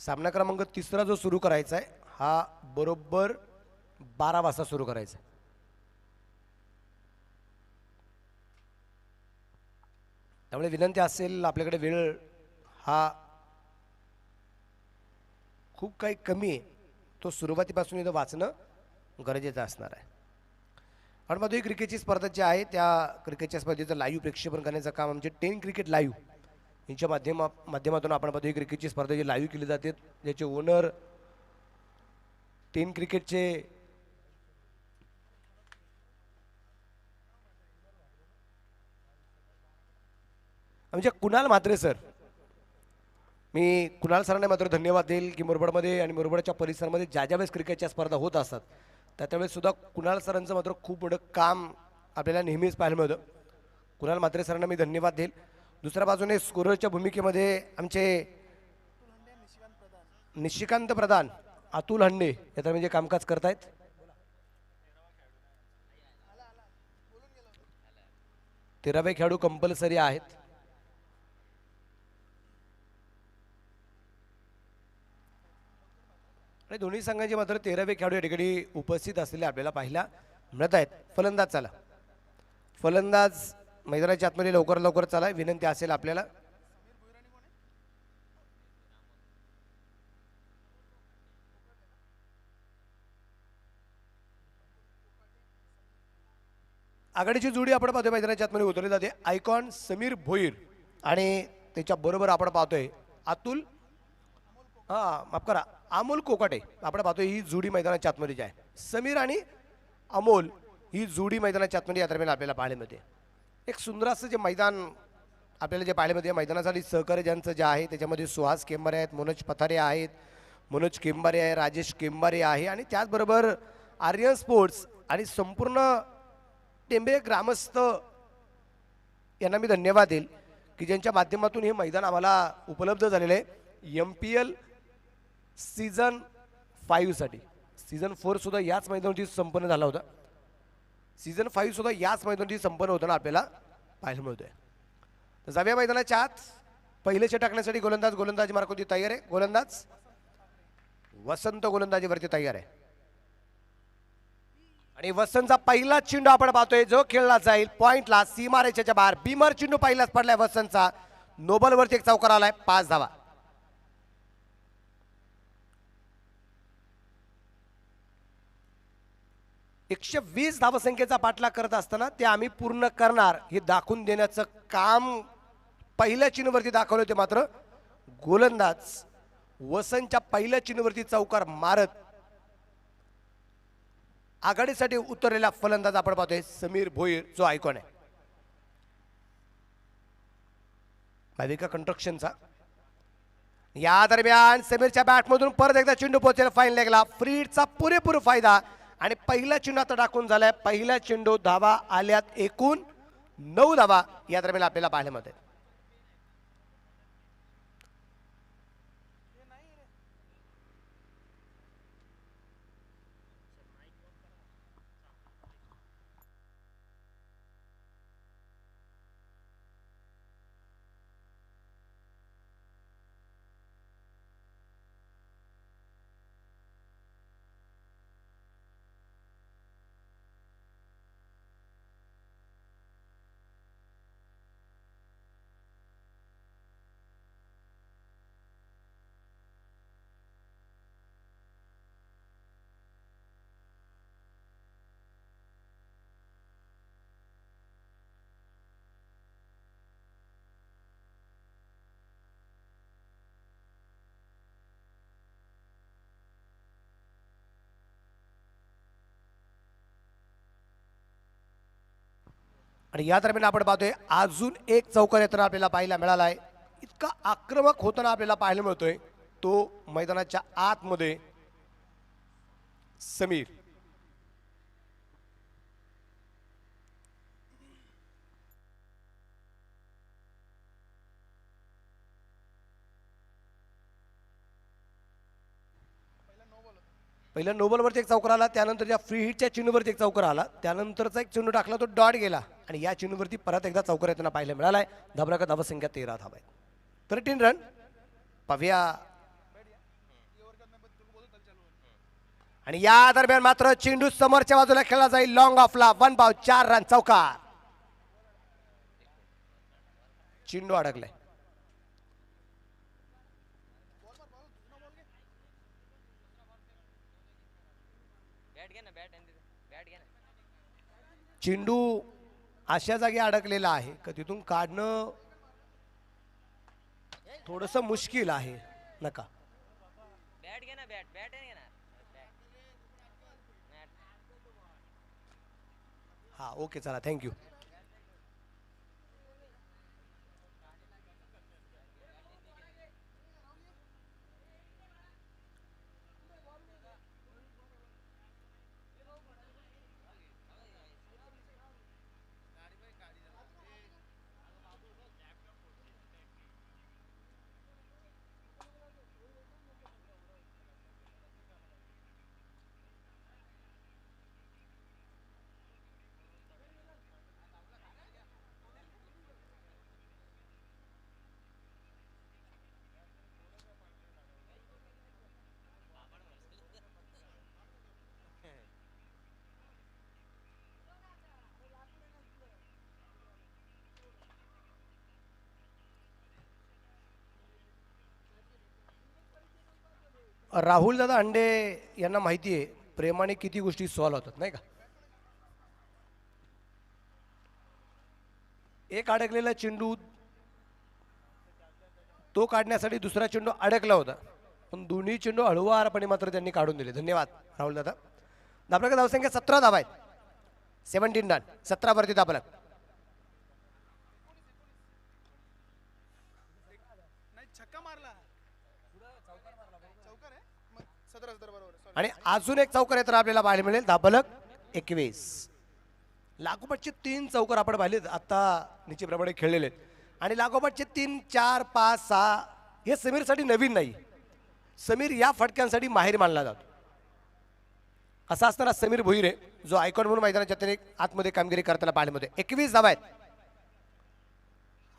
सामना क्रमांक 3 जो सुरू करायचा आहे हा बरोबर 12 वाजता सुरू करायचा आहे. त्यामुळे विनंती असेल आपल्याकडे वेळ हा खूप काही कमी आहे, तो सुरुवातीपासून इथं वाचणं गरजेचं असणार आहे. आणि मग ही क्रिकेटची स्पर्धा जी आहे त्या क्रिकेटच्या स्पर्धेचं लाईव्ह प्रक्षेपण करण्याचं काम आमचे 10 क्रिकेट लाईव्ह यांच्या माध्यमातून आपण पाहतो. ही क्रिकेटची स्पर्धा जी लाईव्ह केली जाते ज्याचे ओनर 10 क्रिकेटचे म्हणजे कुणाल म्हात्रे सर. मी कुणाल सरांना मात्र धन्यवाद देईल की मुरबाडमध्ये आणि मुरबाडच्या परिसरामध्ये ज्या ज्या वेळेस क्रिकेटच्या स्पर्धा होत असतात त्यावेळेस सुद्धा कुणाल सरांचं मात्र खूप मोठं काम आपल्याला नेहमीच पाहायला मिळतं. कुणाल म्हात्रे सरांना मी धन्यवाद देईल. दुसऱ्या बाजूने स्कोररच्या भूमिकेमध्ये आमचे निशिकांत प्रधान, अतुल हंडे याचा म्हणजे कामकाज करतायत. तेरावे खेळाडू कंपल्सरी आहेत. आणि दोन्ही संघांचे मात्र 13वे खेळाडू या ठिकाणी उपस्थित असलेले आपल्याला पाहायला मिळत आहेत. फलंदाज चला, फलंदाज मैदानाच्या आतमध्ये लवकर लवकर चला, विनंती असेल आपल्याला. आघाडीची जोडी आपण पाहतोय मैदानाच्या आतमध्ये उतरली जाते. आयकॉन समीर भोईर आणि त्याच्या बरोबर आपण पाहतोय अतुल माफ करा अमोल कोकाटे. आपण पाहतोय ही जोडी मैदानाच्या आतमध्ये आहे. समीर आणि अमोल ही जोडी मैदानाच्या आतमध्ये या दरम्यान आपल्याला पाहायला मिळते. एक सुंदर असं जे मैदान आपल्याला जे पाहायला मिळते. मैदानासाठी सहकार्य ज्यांचं जे आहे त्याच्यामध्ये सुहास केंबारे आहेत, मनोज पथारे आहेत, मनोज केंबारे आहे, राजेश केंबारे आहे आणि त्याचबरोबर आर्यन स्पोर्ट्स आणि संपूर्ण टेंबे ग्रामस्थ यांना मी धन्यवाद देईल की ज्यांच्या माध्यमातून हे मैदान आम्हाला उपलब्ध झालेलं आहे. MPL सीझन 5 साठी. सीझन 4 सुद्धा याच मैदानावरती संपन्न झाला होता. सीझन 5 सुद्धा याच मैदानावरती संपन्न होताना आपल्याला पाहायला मिळतोय. तर जाऊया मैदानाच्या आत. पहिले चेंडू टाकण्यासाठी गोलंदाज मार्कोती तयार आहे. गोलंदाज वसंत गोलंदाजीवरती तयार आहे आणि वसंतचा पहिला चेंडू आपण पाहतोय जो खेळला जाईल पॉइंटला सीमारेषेच्या बाहेर. बीमर चेंडू पहिलाच पडलाय वसंतचा. नोबलवरती एक चौकार आलाय. 5 धावा. एकशे 20 धावसंख्येचा पाठलाग करत असताना ते आम्ही पूर्ण करणार हे दाखवून देण्याचं काम पहिल्या चेंडूवरती दाखवले होते. मात्र गोलंदाज वसंतच्या पहिल्या चेंडूवरती चौकार मारत आघाडीसाठी उतरलेला फलंदाज आपण पाहतोय समीर भोईर जो आयकॉन आहे भाविका कंस्ट्रक्शनचा. या दरम्यान समीरच्या बॅटमधून परत एकदा चेंडू पोहोचेल फाईन लेगला. फ्रीडचा पुरेपूर फायदा आणि पहिला चेंडू आता टाकून झालाय. पहिला चेंडू धावा आल्यात एकूण 9 धावा या दरम्यान आपल्याला पाहायला मिळते. आणि या दरम्यान आपण पाहतोय अजून एक चौकार येताना आपल्याला पाहायला मिळाला आहे. इतका आक्रमक होताना आपल्याला पाहायला मिळतोय तो मैदानाच्या आतमध्ये समीर. पहिल्या नोबलवरती एक चौकार आला. त्यानंतर या फ्री हिटच्या चेंडूवरती एक चौकार आला. त्यानंतरचा एक चेंडू टाकला तो डॉट गेला आणि या चेंडूवरती परत एकदा चौकार येताना पाहायला मिळालाय. धावसंख्या 13 धावा आहेत. 13 रन. पाहूया आणि या दरम्यान मात्र चेंडू समोरच्या बाजूला खेळला जाईल लॉंग ऑफला 1 बाव 4 रन चौकार. चेंडू अडकलाय. चेंडू अशा जागी अडकलेला आहे का तिथून काढणं थोडस मुश्किल आहे. नका हा ओके चला थँक्यू. राहुल दादा अंडे यांना माहिती आहे प्रेमाने किती गोष्टी सॉल्व्ह होतात नाही का. एक अडकलेला चेंडू तो काढण्यासाठी दुसरा चेंडू अडकला होता पण दोन्ही चेंडू हळूवारपणे मात्र त्यांनी काढून दिले. धन्यवाद राहुल दादा. धाबळक धावसंख्या 17 धावा आहेत. 17 रन 17 वरती धाबळक. आणि अजून एक चौकार आहे तर आपल्याला पाहायला मिळेल धाबलक 21. लागोपाठचे 3 चौकार आपण पाहिले आता निश्चितप्रमाणे खेळलेले आणि लागोपाठचे 3 4 5 6 हे समीरसाठी नवीन नाही. समीर या फटक्यांसाठी माहेर मानला जातो. असा असताना समीर भोईरे जो आयकॉन म्हणून मैदानाच्या त्याने आतमध्ये कामगिरी करताना पाहिल्यामध्ये 21 धावा आहेत.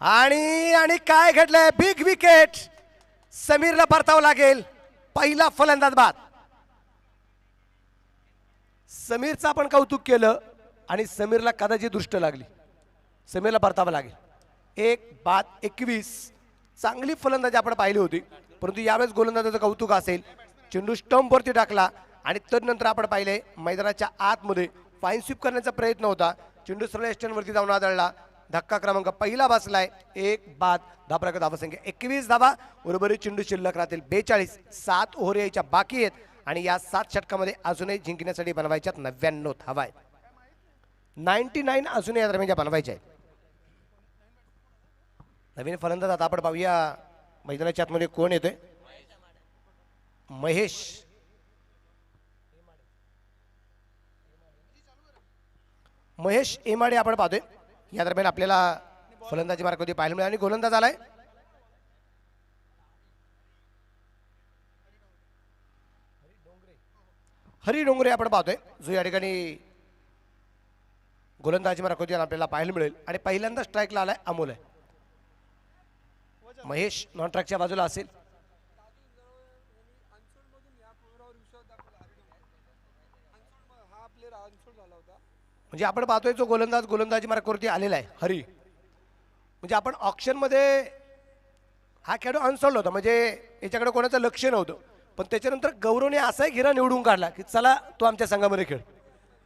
आणि काय घडलंय बिग विकेट. समीरला परतावं लागेल. पहिला फलंदाज बाद. समीरचं आपण कौतुक केलं आणि समीरला कदाचित दृष्ट लागली. समीरला परतावं लागेल. 1 बाद 21 चांगली फलंदाजी आपण पाहिली होती परंतु यावेळेस गोलंदाजाचं कौतुक असेल. चेंडू स्टंपवरती टाकला आणि तदनंतर आपण पाहिले मैदानाच्या आतमध्ये फाईन स्वीप करण्याचा प्रयत्न होता. चेंडू सरळ स्टंपवरती जाऊन आदळला. धक्का क्रमांक पहिला बसलाय. 1 बाद धाबळक धावसंख्या 21 धावा. उर्वरित चेंडू शिल्लक राहतील 42. 7 ओव्हर यायच्या बाकी आहेत आणि या 7 षटकामध्ये अजूनही जिंकण्यासाठी बनवायच्यात 99 धावा आहेत. 99 अजूनही या दरम्यान बनवायच्या आहेत. नवीन फलंदाज आता आपण पाहूया मैदानाच्या आतमध्ये कोण येतोय. महेश एमाडे आपण पाहतोय. या दरम्यान आपल्याला फलंदाजी मार्गावरती पाहायला मिळाली आणि गोलंदाज आलाय हरी डोंगरे आपण पाहतोय जो या ठिकाणी गोलंदाजी मार्गावरती आपल्याला पाहायला मिळेल आणि पहिल्यांदा स्ट्राईकला आलाय अमोल आहे. महेश नॉन ट्रॅकच्या बाजूला असेल. म्हणजे आपण पाहतोय जो गोलंदाजी मार्गावरती आलेला आहे हरी. म्हणजे आपण ऑक्शन मध्ये हा खेळाडू अनसोल्ड होता म्हणजे याच्याकडे कोणाचं लक्ष नव्हतं पण त्याच्यानंतर गौरवने असा एक हिरा निवडून काढला की चला तो आमच्या संघामध्ये खेळ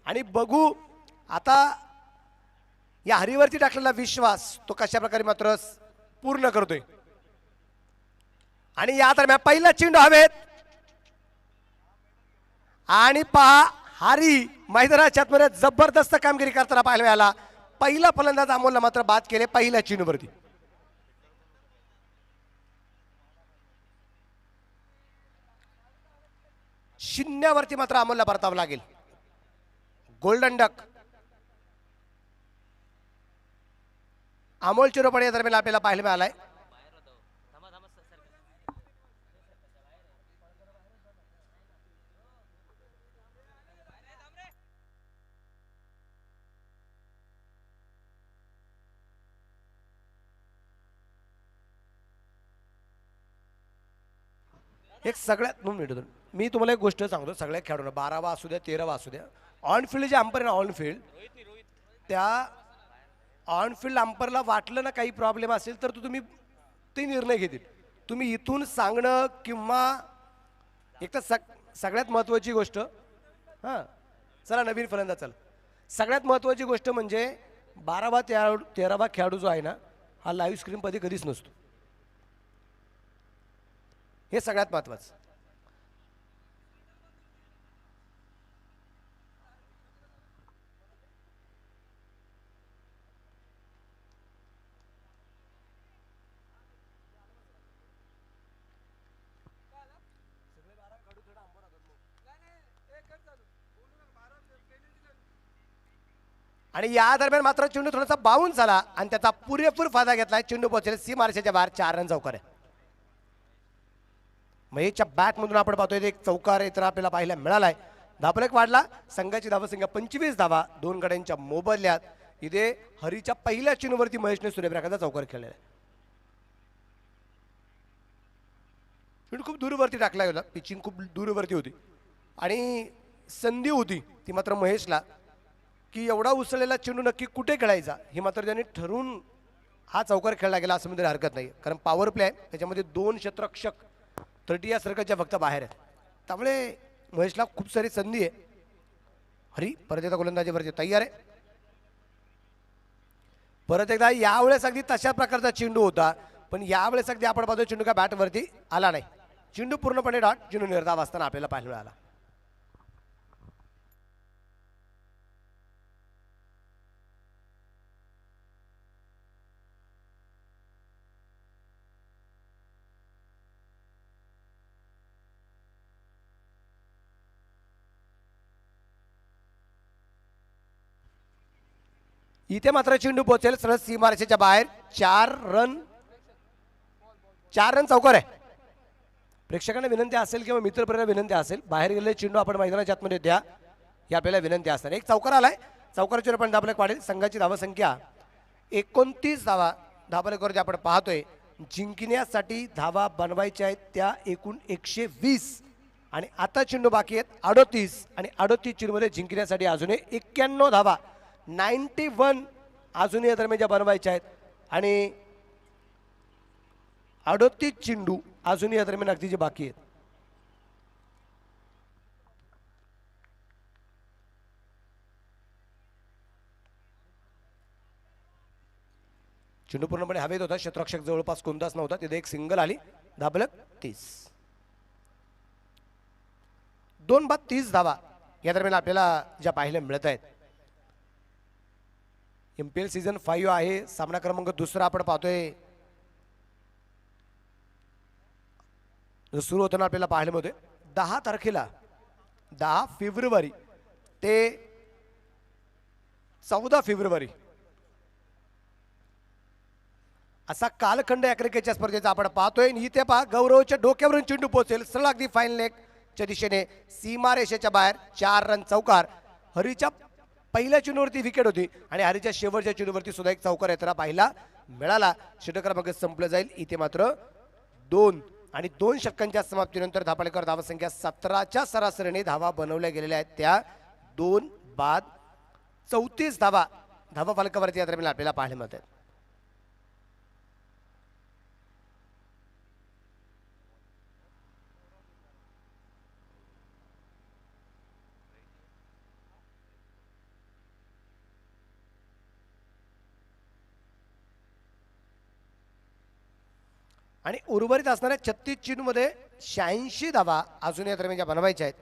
आणि बघू आता या हरीवरती टाकलेला विश्वास तो कशा प्रकारे मात्र पूर्ण करतोय. आणि या दरम्यान पहिला चेंडू हवेत आणि पहा हरी मैदानाच्या आतमध्ये जबरदस्त कामगिरी करताना पाहायला मिळाला. पहिला फलंदाज अमोलला मात्र बाद केले पहिल्या चेंडूवरती. शून्यावरती मात्र अमोलला परतावं लागेल. गोल्डन डक अमोल चिरोपडे या दरम्यान आपल्याला पाहायला मिळालाय. एक सगळ्यात 2 मिनिट मी तुम्हाला एक गोष्ट सांगतो सगळ्या खेळाडूंना 12वा असू द्या 13वा असू द्या ऑन फील्ड जे अंपायर ना ऑन फील्ड त्या ऑन फील्ड अंपायरला वाटलं ना काही प्रॉब्लेम असेल तर तुम्ही ते निर्णय घेतील. तुम्ही इथून सांगणं किंवा एक तर सगळ्यात महत्त्वाची गोष्ट हां चला नवीन फलंदाज चला सगळ्यात महत्त्वाची गोष्ट म्हणजे 12वा 13वा खेळाडू जो आहे ना हा लाईव्ह स्क्रीनमध्ये कधीच नसतो. हे सगळ्यात महत्त्वाचं. आणि या दरम्यान मात्र चेंडू थोडासा बाउन्स झाला आणि त्याचा पुरेपूर फायदा घेतलाय. चेंडू पोहोचले सीमारेषेच्या बाहेर 4 रन चौकार आहे. महेशच्या बॅटमधून आपण पाहतोय एक चौकार इतर आपल्याला पाहायला मिळालाय. धाबलेक वाढला. संघाची धावसंख्या 25 धावा 2 गड्यांच्या मोबदल्यात. इथे हरीच्या पहिल्या चेंडूवरती महेशने सूर्यप्रकाशचा चौकार खेळलेला आहे. चेंडू खूप दूरवरती टाकला होता. पिचिंग खूप दूरवरती होती आणि संधी होती ती मात्र महेशला की एवढा उसळलेला चेंडू नक्की कुठे खेळायचा हे मात्र त्यांनी ठरवून हा चौकार खेळला गेला असं म्हणजे हरकत नाही. कारण पॉवर प्ले आहे त्याच्यामध्ये 2 क्षेत्ररक्षक 30 या सर्कलच्या फक्त बाहेर आहेत. त्यामुळे महेशला खूप सारी संधी आहे. हरी परत एकदा गोलंदाजीवरती तयार आहे. परत एकदा यावेळेस अगदी तशा प्रकारचा चेंडू होता पण यावेळेस अगदी आपण पाहतो चेंडू का बॅटवरती आला नाही. चेंडू पूर्णपणे डॉट चेंडू निर्धाव असताना आपल्याला पाहायला मिळाला. इथे मात्र चेंडू पोहोचेल सरळ सीमारेषेच्या बाहेर. 4 रन चौकार आहे. प्रेक्षकांना विनंती असेल किंवा मित्रपरिवार विनंती असेल बाहेर गेलेले चेंडू आपण मैदानाच्या आतमध्ये द्या ही आपल्याला विनंती असणार. एक चौकार आलाय. चौकाराची आपण धाबलेक वाढेल. संघाची धावसंख्या 29 धावा धाबलेकवरती आपण पाहतोय. जिंकण्यासाठी धावा बनवायच्या आहेत त्या एकूण 120 आणि आता चेंडू बाकी आहेत 38 आणि 38 चेंडूमध्ये जिंकण्यासाठी अजूनही 91 धावा 91 अजून या दरम्यान ज्या बनवायच्या आहेत आणि 38 चेंडू अजून या दरम्यान अगदी जे बाकी आहेत. चेंडू पूर्णपणे हवेत होता. क्षेत्ररक्षक जवळपास कोणताच नव्हता. तिथे एक सिंगल आली. धाबलक 30 2 बाद 30 धावा या दरम्यान आपल्याला ज्या पाहायला मिळत आहेत. MPL सीझन 5 आहे. सामना क्रमांक 2 आपण पाहतोय सुरू होताना आपल्याला पाहायला मिळतोय 10 तारखेला 10 फेब्रुवारी ते 14 फेब्रुवारी असा कालखंड या क्रिकेटच्या स्पर्धेचा आपण पाहतोय. इथे पहा गौरवच्या डोक्यावरून चेंडू पोहोचेल सरळ अगदी फाईन लेगच्या दिशेने सीमारेषेच्या बाहेर. 4 रन चौकार. हरीच्या पहिल्या चेंडूवरती विकेट होती आणि हरीच्या शेवटच्या चेंडूवरती सुद्धा एक चौकार येताना पाहिला मिळाला. षटक क्रमांक संपलं जाईल. इथे मात्र 2 आणि 2 षटकांच्या समाप्तीनंतर धापालेकर धावसंख्या 17च्या सरासरीने धावा बनवल्या गेलेल्या आहेत. त्या 2 बाद 34 धावा धावा फलकावरती या दरम्यान आपल्याला पाहायला मिळतात. आणि उर्वरित असणाऱ्या 36 चेंडूमध्ये 86 धावा अजून या दरम्यान ज्या बनवायच्या आहेत.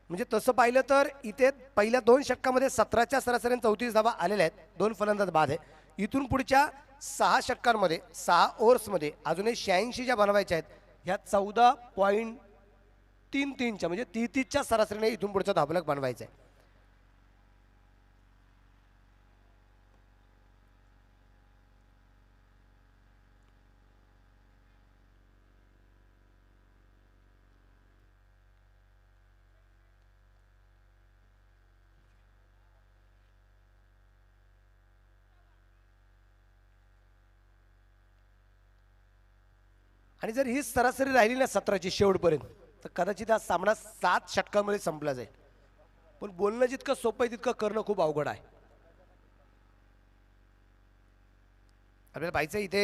म्हणजे तसं पाहिलं तर इथे पहिल्या 2 षटकामध्ये 17च्या सरासरीने 34 धावा आलेल्या आहेत. 2 फलंदाज बाद आहे. इथून पुढच्या 6 षटकांमध्ये 6 ओव्हर्समध्ये अजूनही 86 ज्या बनवायच्या आहेत ह्या 14.33च्या म्हणजे 33च्या सरासरीने इथून पुढचा धावलक बनवायचा आहे. आणि जर ही सरासरी राहिली ना 17ची शेवटपर्यंत तर कदाचित हा सामना 7 षटकांमध्ये संपला जाईल. पण बोलणं जितकं सोपं आहे तितकं करणं खूप अवघड आहे. आपल्याला पाहायचं इथे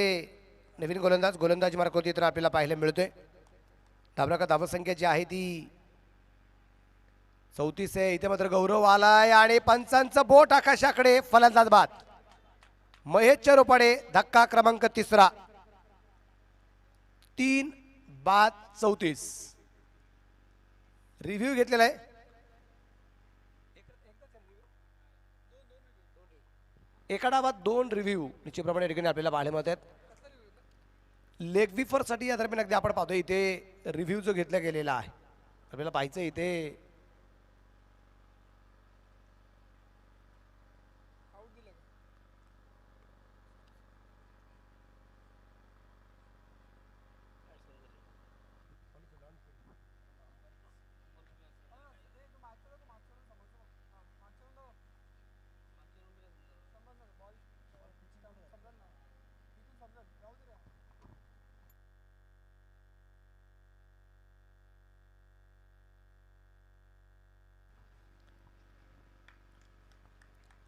नवीन गोलंदाजी मार्क होती तर आपल्याला पाहायला मिळतोय. धावसंख्या जी आहे ती 34 आहे. इथे मात्र गौरव आलाय आणि पंचांचं बोट आकाशाकडे. फलंदाज बाद महेश चरोपाडे. धक्का क्रमांक 3. 3 बाद 34. रिव्ह्यू घेतलेला आहे. एका डावात 2 रिव्ह्यू निश्चितप्रमाणे ठिकाणी आपल्याला पाहायला मिळत आहेत. लेग विफर साठी या दरम्यान अगदी आपण पाहतो इथे रिव्ह्यू जो घेतला गेलेला आहे. आपल्याला पाहायचं इथे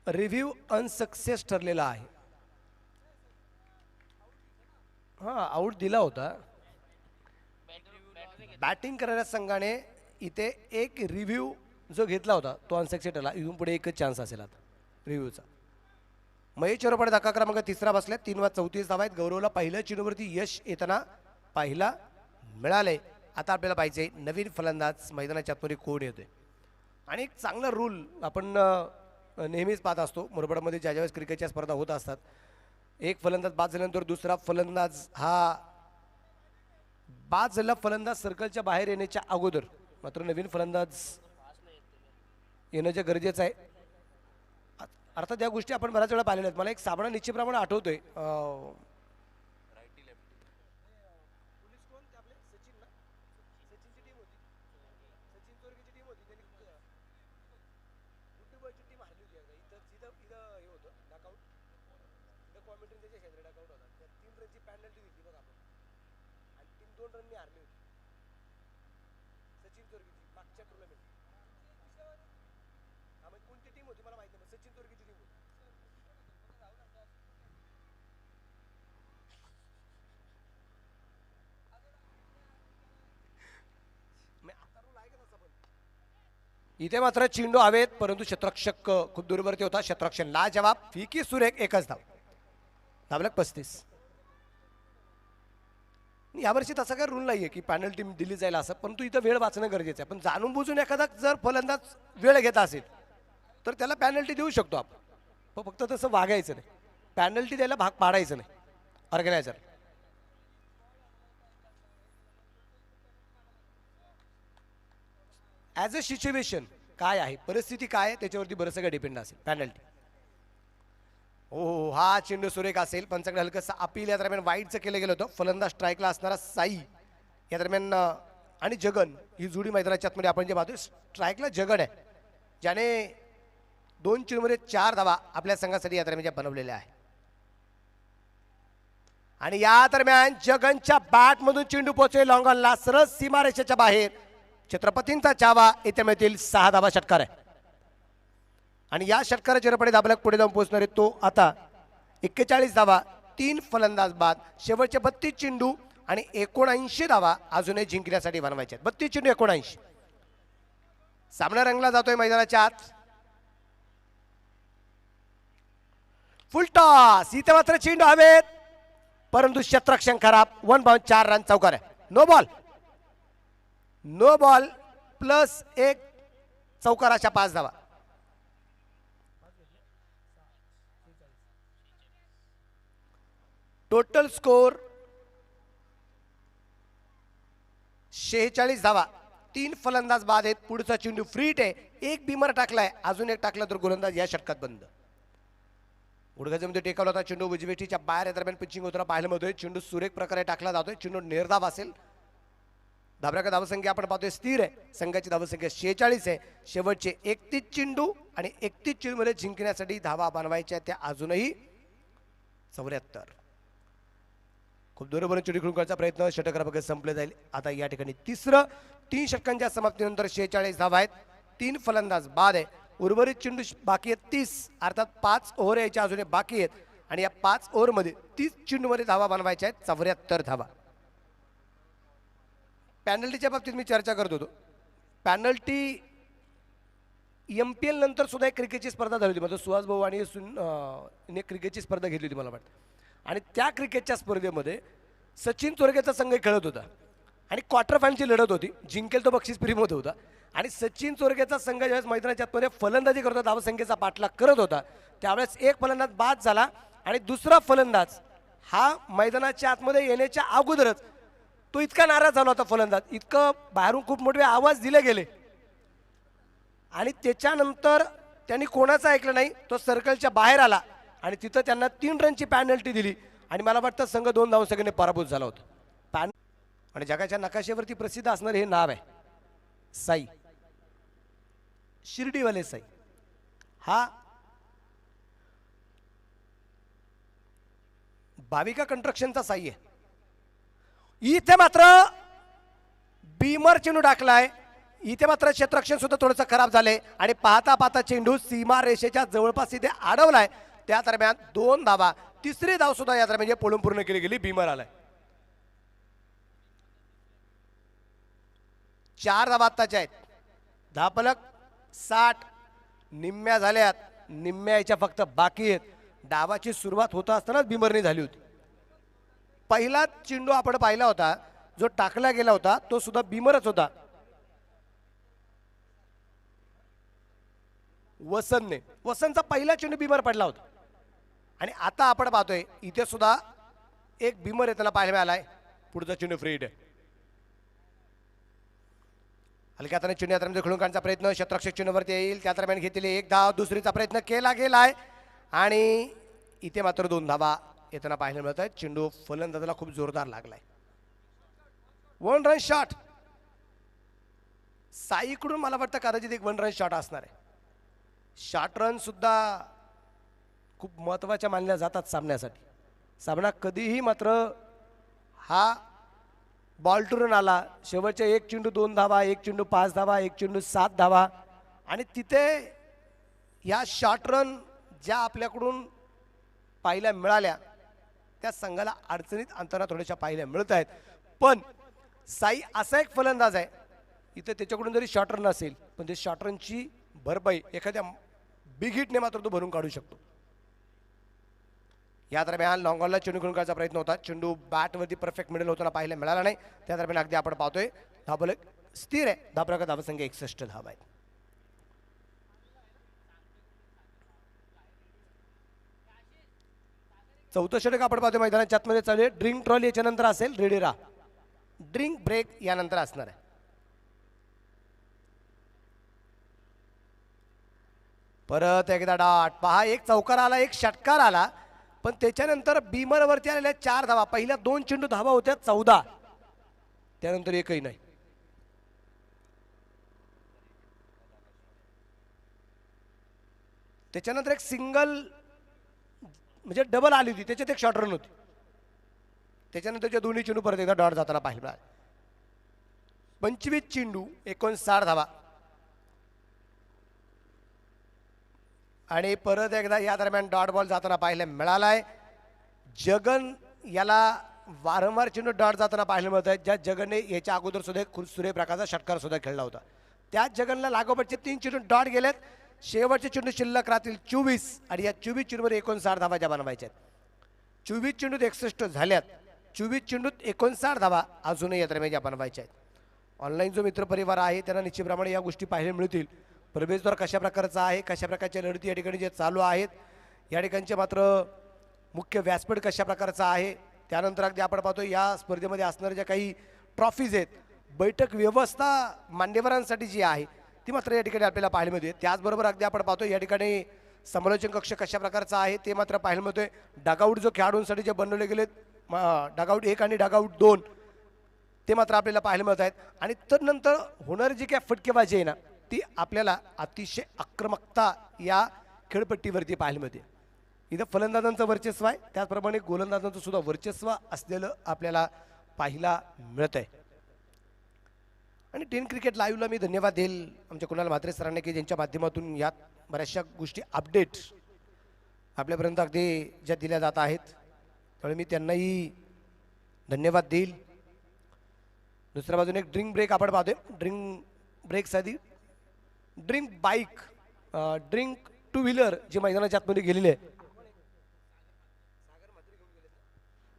रिव्ह्यू अनसक्सेस ठरलेला आहे. हा आऊट दिला होता. बॅटिंग करणाऱ्या संघाने इथे एक रिव्ह्यू जो घेतला होता तो अनसक्सेस ठरला. इथून पुढे एकच चान्स असेल आता रिव्ह्यूचा. महेश चरोपाडे धक्का क्रमांक 3 बसल्या. 3 बाद 34 धावा आहेत. गौरवला पहिल्या चेंडूवरती यश येताना पाहिला मिळाले. आता आपल्याला पाहिजे नवीन फलंदाज मैदानाच्या आतमध्ये कोण येतोय. आणि एक चांगला रूल आपण नेहमीच पाहत असतो मुरबाडमध्ये ज्या ज्यावेळेस क्रिकेटच्या स्पर्धा होत असतात. एक फलंदाज बाद झाल्यानंतर दुसरा फलंदाज हा बाद झालेला फलंदाज सर्कलच्या बाहेर येण्याच्या अगोदर मात्र नवीन फलंदाज येणं जे गरजेचं आहे. अर्थात या गोष्टी आपण बऱ्याच वेळा पाहिलेल्या आहेत. मला एक सामना निश्चितप्रमाणे आठवतोय. इथे मात्र चेंडू हवेत परंतु क्षेत्ररक्षक खूप दूरवरती होता. क्षेत्ररक्षण ला जवाब. फिकी सुरेख. एकच धाव. धावलक 35. यावर्षी तसा काही रूल नाहीये की पॅनल टीम दिली जाईल असं. परंतु इथं वेळ वाचणं गरजेचं आहे. पण जाणून बुजून एखादा जर फलंदाज वेळ घेत असेल तर त्याला पॅनल्टी देऊ शकतो आपण. पण फक्त तसं वागायचं नाही. पॅनल्टी द्यायला भाग पाडायचं नाही ऑर्गनायझर. ॲज अ सिच्युएशन काय आहे परिस्थिती काय आहे त्याच्यावरती बरंचसं काय डिपेंड असेल पॅनल्टी. हो हा चेंडू सुरेख असेल. पंचाकडे हलकंसं अपील या दरम्यान वाईटचं केलं गेलं होतं. फलंदाज स्ट्राईकला असणारा साई या दरम्यान आणि जगन ही जोडी मैदानाच्या आतमध्ये आपण जे पाहतोय. स्ट्राईकला जगन आहे ज्याने 2 चेंडूमध्ये 4 धावा आपल्या संघासाठी या दरम्यान बनवलेल्या आहे. आणि या दरम्यान जगनच्या बॅटमधून चेंडू पोहोचेल लॉंगॉनला सरळ सीमारेषेच्या बाहेर. छत्रपतींचा चावा. इथे मिळतील 6 धावा. षटकार आहे आणि या षटकाराच्या रपडे दाबलक पुढे जाऊन पोहोचणार आहे तो आता 41 धावा. 3 फलंदाज बाद. शेवटचे 32 चेंडू आणि 79 धावा अजूनही जिंकण्यासाठी बनवायचे आहेत. 32 चेंडू 79. सामना रंगला जातोय मैदानाच्या आत. फुल टॉस. इथे मात्र चेंडू हवेत परंतु क्षेत्ररक्षण खराब. 1 बाउंड 4 रन. चौकार आहे. No ball. No ball plus 1 चौकार अशा 5 धावा. टोटल स्कोर 46 धावा. 3 फलंदाज बाद आहेत. पुढचा चेंडू फ्रीट आहे. एक बीमर टाकलाय. अजून एक टाकला तर गोलंदाज या षटकात बंद. गुडघ्यामध्ये टेकवला होता चेंडू. उजवेटीच्या बाहेर दरम्यान पिचिंग होताना पाहायला मिळतोय. चेंडू सुरेख प्रकारे टाकला जातोय. चेंडू निर्धाव असेल. धाबराका धावसंख्या आपण पाहतोय स्थिर आहे. संघाची धावसंख्या 46 आहे. शेवटचे 31 चेंडू आणि 31 चेंडूमध्ये जिंकण्यासाठी धावा बनवायच्या त्या अजूनही 74. खूप दूरवरून चेंडू खेळून काढण्याचा प्रयत्न, षटकापैकी संपले जाईल. आता या ठिकाणी तिसरं 3 षटकांच्या समाप्तीनंतर 46 धावा आहेत. 3 फलंदाज बाद आहे. उर्वरित चेंडू बाकी आहेत 30, अर्थात 5 ओव्हर यायच्या अजून बाकी आहेत आणि या 5 ओव्हरमध्ये 30 चेंडूमध्ये धावा बनवायच्या आहेत 74 धावा. पॅनल्टीच्या बाबतीत मी चर्चा करत होतो. पॅनल्टी MPL नंतर सुद्धा एक क्रिकेटची स्पर्धा झाली होती. म्हणजे सुहास भाऊ आणि क्रिकेटची स्पर्धा घेतली होती मला वाटतं. आणि त्या क्रिकेटच्या स्पर्धेमध्ये सचिन चोरगेचा संघ खेळत होता आणि क्वार्टर फायनलची लढत होती. जिंकेल तो बक्षीस फ्रीमध्ये होता आणि सचिन चोरगेचा संघ ज्यावेळेस मैदानाच्या आतमध्ये फलंदाजी करत होता, धावसंख्येचा पाठलाग करत होता, त्यावेळेस एक फलंदाज बाद झाला आणि दुसरा फलंदाज हा मैदानाच्या आतमध्ये येण्याच्या अगोदरच तो इतका नाराज झाला होता फलंदाज, इतकं बाहेरून खूप मोठे आवाज दिले गेले आणि त्याच्यानंतर त्यांनी कोणाचं ऐकलं नाही. तो सर्कलच्या बाहेर आला आणि तिथं त्यांना 3 रनची पॅनल्टी दिली आणि मला वाटतं संघ 2 धावसंख्येने पराभूत झाला होता. आणि जगाच्या नकाशेवरती प्रसिद्ध असणारे हे नाव आहे साई, शिर्डीवाले साई. हा भाविका कंस्ट्रक्शनचा साई आहे. इथे मात्र बीमर चेंडू टाकलाय. इथे मात्र क्षेत्ररक्षण सुद्धा थोडंसं खराब झालंय आणि पाहता पाहता चेंडू सीमा रेषेच्या जवळपास इथे अडवलाय. त्या दरम्यान 2 धावा, तिसरी धाव सुद्धा या दरम्यान पळून पूर्ण केली गेली. बीमर आलाय. 4 धावा आत्ताच्या आहेत. धापलक 60 निम्म्या झाल्यात. निम्म्याच्या फक्त बाकी आहेत. डावाची सुरुवात होता असतानाच बीमरने झाली होती. पहिला चेंडू आपण पाहिला होता जो टाकला गेला होता तो सुद्धा बीमरच होता. वसंतचा पहिला चेंडू बीमर पडला होता आणि आता आपण पाहतोय इथे सुद्धा एक बीमर येताना पाहायला मिळालाय. पुढचा चेंडू फ्री हिट आहे. हलक्या हाताने चेंडू या दरम्यान खेळून काढण्याचा प्रयत्न, क्षेत्ररक्षक चेंडूवरती येईल. त्या दरम्यान घेतलेली 1 धाव, दुसरीचा प्रयत्न केला गेलाय आणि इथे मात्र 2 धावा येताना पाहायला मिळत आहेत. चेंडू फलंदाजाला खूप जोरदार लागलाय. 1 रन शॉट साईकडून मला वाटतं कदाचित एक 1 रन शॉट असणार आहे. शॉर्ट रन सुद्धा खूप महत्त्वाच्या मानल्या जातात सामन्यासाठी. सामना कधीही मात्र हा बॉल टू रन आला, शेवटच्या 1 चेंडू 2 धावा, 1 चेंडू 5 धावा, 1 चेंडू 7 धावा आणि तिथे या शॉर्ट रन ज्या आपल्याकडून पाहायला मिळाल्या त्या संघाला अडचणीत अंतरा थोड्याशा पाहायला मिळत आहेत. पण साई असा एक फलंदाज आहे इथे त्याच्याकडून जरी शॉर्ट रन असेल पण ते शॉर्ट रनची भरपाई एखाद्या बिग हिटने मात्र तो भरून काढू शकतो. या दरम्यान लॉंग ऑनला चेंडू खेळून काढण्याचा प्रयत्न होता. चेंडू बॅटवरती परफेक्ट मिडल होताना पाहायला मिळाला नाही. त्या दरम्यान अगदी आपण पाहतोय धाबलक स्थिर आहे. धाबलक धावसंख्या 61 धावा आहेत. चौथं षटक आपण पाहतोय मैदानाच्या आतमध्ये चालू आहे. ड्रिंक ट्रॉली याच्यानंतर असेल. रेडी राहा. ड्रिंक ब्रेक यानंतर असणार आहे. परत एकदा डाट पहा. एक चौकार आला, एक षटकार आला पण त्याच्यानंतर बीमर वरती आलेल्या 4 धावा. पहिल्या 2 चेंडू धावा होत्या 14, त्यानंतर एकही नाही. त्याच्यानंतर एक सिंगल म्हणजे डबल आली होती, त्याच्यात एक शॉर्ट रन होती. त्याच्यानंतरच्या दोन्ही चेंडू परत एकदा डॉट जाताना पाहिला. 25 चेंडू 59 धावा आणि परत एकदा या दरम्यान डॉट बॉल जाताना पाहायला मिळालाय. जगन याला वारंवार चेंडू डॉट जाताना पाहायला मिळत आहे. ज्या जगनने याच्या अगोदर सुद्धा खूप सूर्यप्रकाशचा षटकार सुद्धा खेळला होता. त्याच जगनला लागोपाठचे 3 चेंडू डॉट गेलेत. शेवटचे चेंडू शिल्लक राहतील 24 आणि या 24 चेंडूमध्ये 59 धावा ज्या बनवायच्या आहेत. 24 चेंडूत 61 झाल्यात. 24 चेंडूत 59 धावा अजूनही या दरम्यान ज्या बनवायच्या आहेत. ऑनलाईन जो मित्रपरिवार आहे त्यांना निश्चितप्रमाणे या गोष्टी पाहायला मिळतील. प्रवेशद्वार कशा प्रकारचा आहे, कशा प्रकारच्या लढती या ठिकाणी जे चालू आहेत, या ठिकाणचे मात्र मुख्य व्यासपीठ कशा प्रकारचा आहे. त्यानंतर अगदी आपण पाहतो या स्पर्धेमध्ये असणाऱ्या ज्या काही ट्रॉफीज आहेत, बैठक व्यवस्था मान्यवरांसाठी जी आहे ती मात्र या ठिकाणी आपल्याला पाहायला मिळते. त्याचबरोबर अगदी आपण पाहतो या ठिकाणी समालोचन कक्ष कशा प्रकारचा आहे ते मात्र पाहायला मिळतोय. डगआउट जो खेळाडूंसाठी जे बनवले गेलेत, डगआउट 1 आणि डगआउट 2 ते मात्र आपल्याला पाहायला मिळत आहेत. आणि तर नंतर होणारी जी काय फटकेबाजी आहे ना ती आपल्याला अतिशय आक्रमकता या खेळपट्टीवरती पाहायला मिळते. इथं फलंदाजांचं वर्चस्व आहे, त्याचप्रमाणे गोलंदाजांचं सुद्धा वर्चस्व असलेलं आपल्याला पाहायला मिळत आहे. आणि 10 क्रिकेट लाईव्हला मी धन्यवाद देईल आमच्या कुणाल म्हात्रे सरांना की ज्यांच्या माध्यमातून यात बऱ्याचशा गोष्टी अपडेट आपल्यापर्यंत अगदी ज्या दिल्या जात आहेत, त्यामुळे मी त्यांनाही धन्यवाद देईल. दुसऱ्या बाजूने एक ड्रिंक ब्रेक आपण पाहतोय. ड्रिंक ब्रेकसाठी drink bike drink two wheeler जे मैदानाच्या आतमध्ये गेलेले आहे,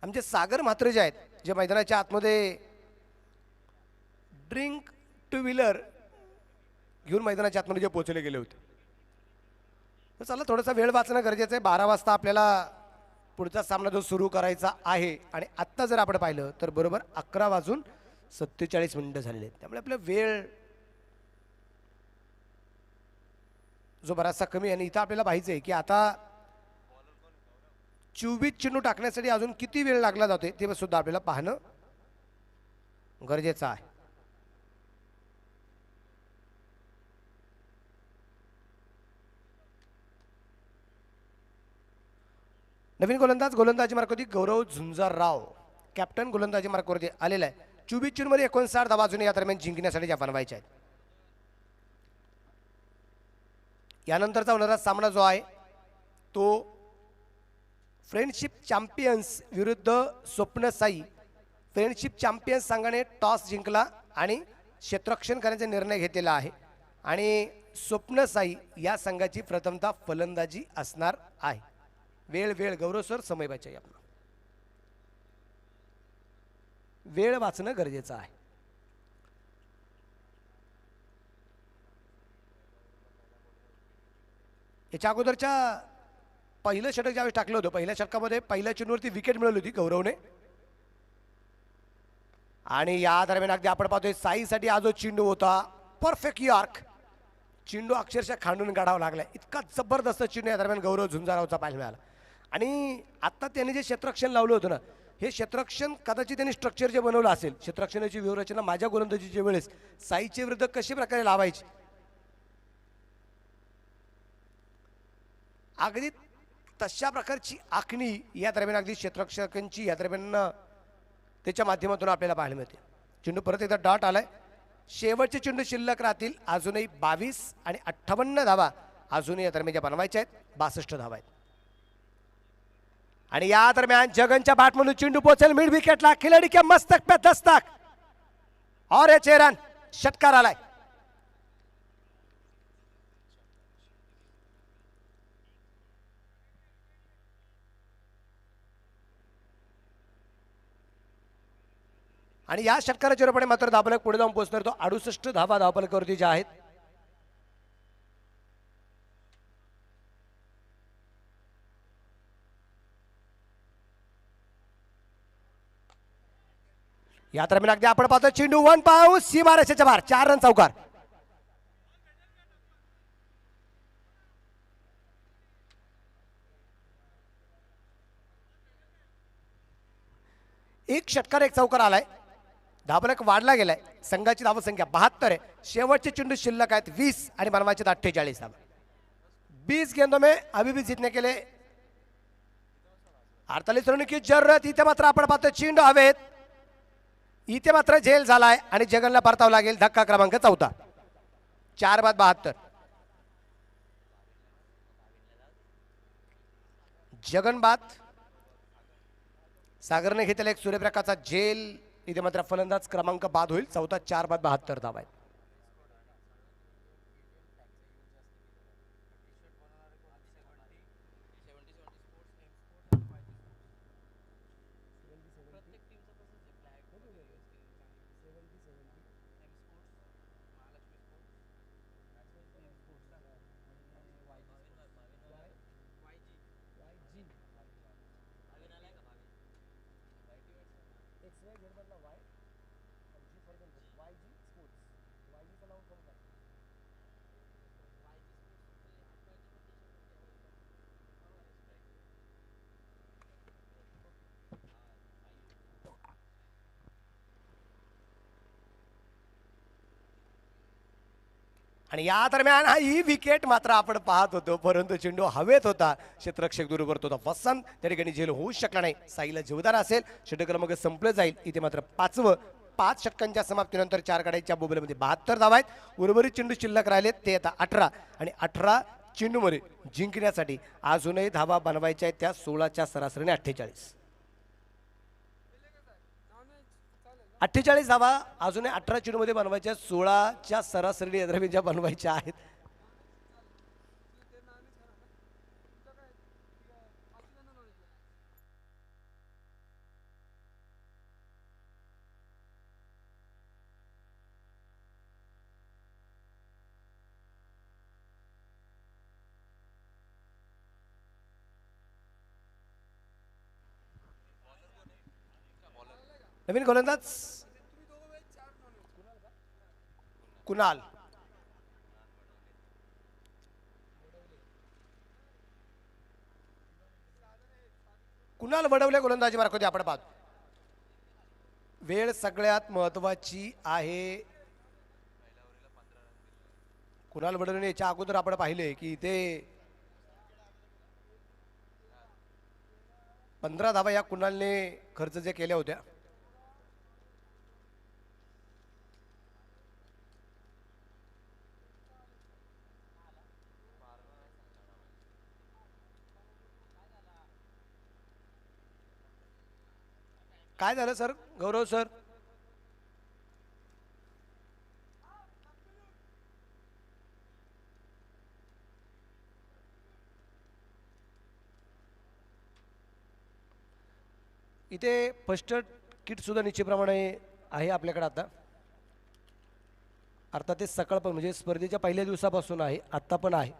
आमचे सागर म्हात्रे जे आहेत जे मैदानाच्या आतमध्ये ड्रिंक टू व्हीलर घेऊन मैदानाच्या आतमध्ये जे पोहोचले गेले होते. तर चला थोडासा वेळ वाचणं गरजेचं आहे. 12 वाजता आपल्याला पुढचा सामना जो सुरू करायचा आहे आणि आत्ता जर आपण पाहिलं तर बरोबर 11:47 झालेले आहेत. त्यामुळे आपला वेळ जो बराचसा कमी आहे आणि इथं आपल्याला पाहिजे की आता 24 चेंडू टाकण्यासाठी अजून किती वेळ लागला जातोय ते सुद्धा आपल्याला पाहणं गरजेचं आहे. नवीन गोलंदाजी मार्कवरती गौरव झुंजारराव कॅप्टन गोलंदाजी मार्कवरती आलेला आहे. 24 चेंडूमध्ये 59 धावा अजून या दरम्यान जिंकण्यासाठी ज्या बनवायच्या आहेत. यानंतरचा होणारा सामना जो आहे तो फ्रेंडशिप चॅम्पियन्स विरुद्ध स्वप्न साई. फ्रेंडशिप चॅम्पियन्स संघाने टॉस जिंकला आणि क्षेत्ररक्षण करण्याचा निर्णय घेतलेला आहे आणि स्वप्न साई या संघाची प्रथमतः फलंदाजी असणार आहे. वेळ गौरव सर समय बचाई आपला वेळ वाचणं गरजेचं आहे. याच्या अगोदरच्या पहिलं षटक ज्यावेळेस टाकलं होतं पहिल्या षटकामध्ये पहिल्या चेंडूवरती विकेट मिळवली होती गौरवने आणि या दरम्यान अगदी आपण पाहतोय साईसाठी हा जो चेंडू होता परफेक्ट यॉर्क चेंडू अक्षरशः खांडून काढावा लागला. इतका जबरदस्त चेंडू या दरम्यान गौरव झुंजारावचा पाहायला मिळाला. आणि आता त्यांनी जे क्षेत्ररक्षण लावलं होतं ना हे क्षेत्ररक्षण कदाचित त्यांनी स्ट्रक्चर जे बनवलं असेल क्षेत्ररक्षणाची व्यूहरचना माझ्या गोलंदाजीच्या वेळेस साईच्या विरुद्ध कशा प्रकारे लावायची अगदी तशा प्रकारची आखणी या दरम्यान अगदी क्षेत्ररक्षकांची या दरम्यान त्याच्या माध्यमातून आपल्याला पाहायला मिळते. चेंडू परत एकदा डॉट आलाय. शेवटचे चेंडू शिल्लक राहतील अजूनही 22 आणि 58 धावा अजूनही या दरम्यान ज्या बनवायच्या आहेत 62 धावा आहेत. आणि या दरम्यान जगनच्या बॅटमधून चेंडू पोहोचेल मिड विकेटला खिलाडी के मस्तक पे दस्तक और ये चेरन षटकार आलाय. आणि या षटकाराच्या रूपाने मात्र धावफलक पुढे जाऊन पोहोचणार तो 68 धावा धावफलकावरती ज्या आहेत. या दरम्यान अगदी आपण पाहतो चेंडू वन पाऊस सीमारेषेच्या बाहेर 4 रन चौकार. एक षटकार एक चौकार आलाय. धावफलक वाढला गेलाय. संघाची धावसंख्या 72 आहे. शेवटचे चेंडू शिल्लक आहेत 20 आणि बनवायचे 48 धावा. 20 गेंदों में अभी भी जीतने के लिए 48 रनों की जरूरत. इथे मात्र आपण पाहतो चेंडू हवेत. इथे मात्र झेल झालाय आणि जगनला परतावं लागेल. धक्का क्रमांक 4 4 बाद 72. जगन बाद सागरने घेतलेला एक सूर्यप्रकाशचा झेल इथे मात्र फलंदाज क्रमांक बाद होईल. 4 बाद 72 धावा आहेत. आणि या दरम्यान ही विकेट मात्र आपण पाहत होतो, परंतु चेंडू हवेत होता, क्षेत्ररक्षक दूर करत होता वसंत, त्या ठिकाणी झेल होऊ शकला नाही. साईला जीवदान असेल, षटक्रमांक संपलं जाईल. इथे मात्र 5 षटकांच्या समाप्तीनंतर 4 गाड्यांच्या बोबल्यामध्ये 72 धावा आहेत. उर्वरित चेंडू शिल्लक राहिलेत ते आता 18 आणि 18 चेंडूमध्ये जिंकण्यासाठी अजूनही धावा बनवायच्या आहेत, त्या 16च्या सरासरीने 48 धावा अजूनही 18 चेंडूमध्ये बनवायच्या, 16च्या सरासरीने यंत्रविद्या बनवायच्या आहेत. नवीन गोलंदाज कुणाल. कुणाल वडवले गोलंदाजी मार्क आपण पाहतो. वेळ सगळ्यात महत्वाची आहे. कुणाल वडवले याच्या अगोदर आपण पाहिले की इथे 15 धावा या कुणालने खर्च जे केल्या होत्या. काय झालं सर, गौरव सर? इथे फर्स्ट किट सुद्धा निश्चितप्रमाणे आहे आपल्याकडे आता. अर्थात ते सकाळ पण म्हणजे स्पर्धेच्या पहिल्या दिवसापासून आहे, आत्ता पण आहे.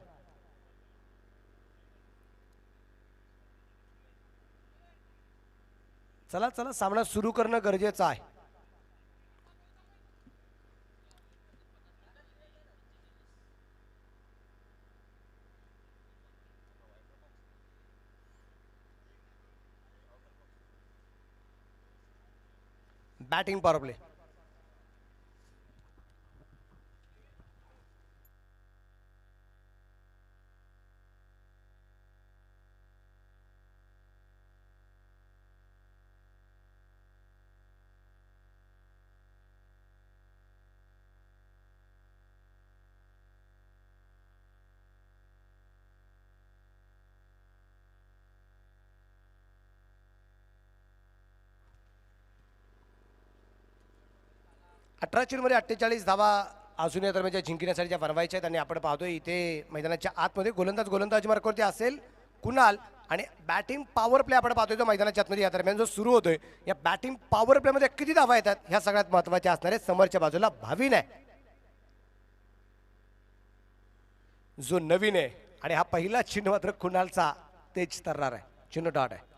चला चला सामना सुरू करणं गरजेचं आहे. Batting power play. अठरा चेंडूमध्ये 48 धावा अजून या दरम्यानच्या जिंकण्यासाठी ज्या बनवायच्या आहेत. आणि आपण पाहतोय इथे मैदानाच्या आतमध्ये गोलंदाज मार्कवरती असेल कुणाल. आणि बॅटिंग पॉवर प्ले आपण पाहतोय जो मैदानाच्या आतमध्ये या दरम्यान जो सुरू होतोय, या बॅटिंग पॉवर प्ले मध्ये किती धावा येतात ह्या सगळ्यात महत्वाच्या असणारे. समोरच्या बाजूला भाविन आहे जो नवीन आहे, आणि हा पहिला चेंडू मात्र कुणालचा तेज तरणार आहे. चेंडू डॉट आहे.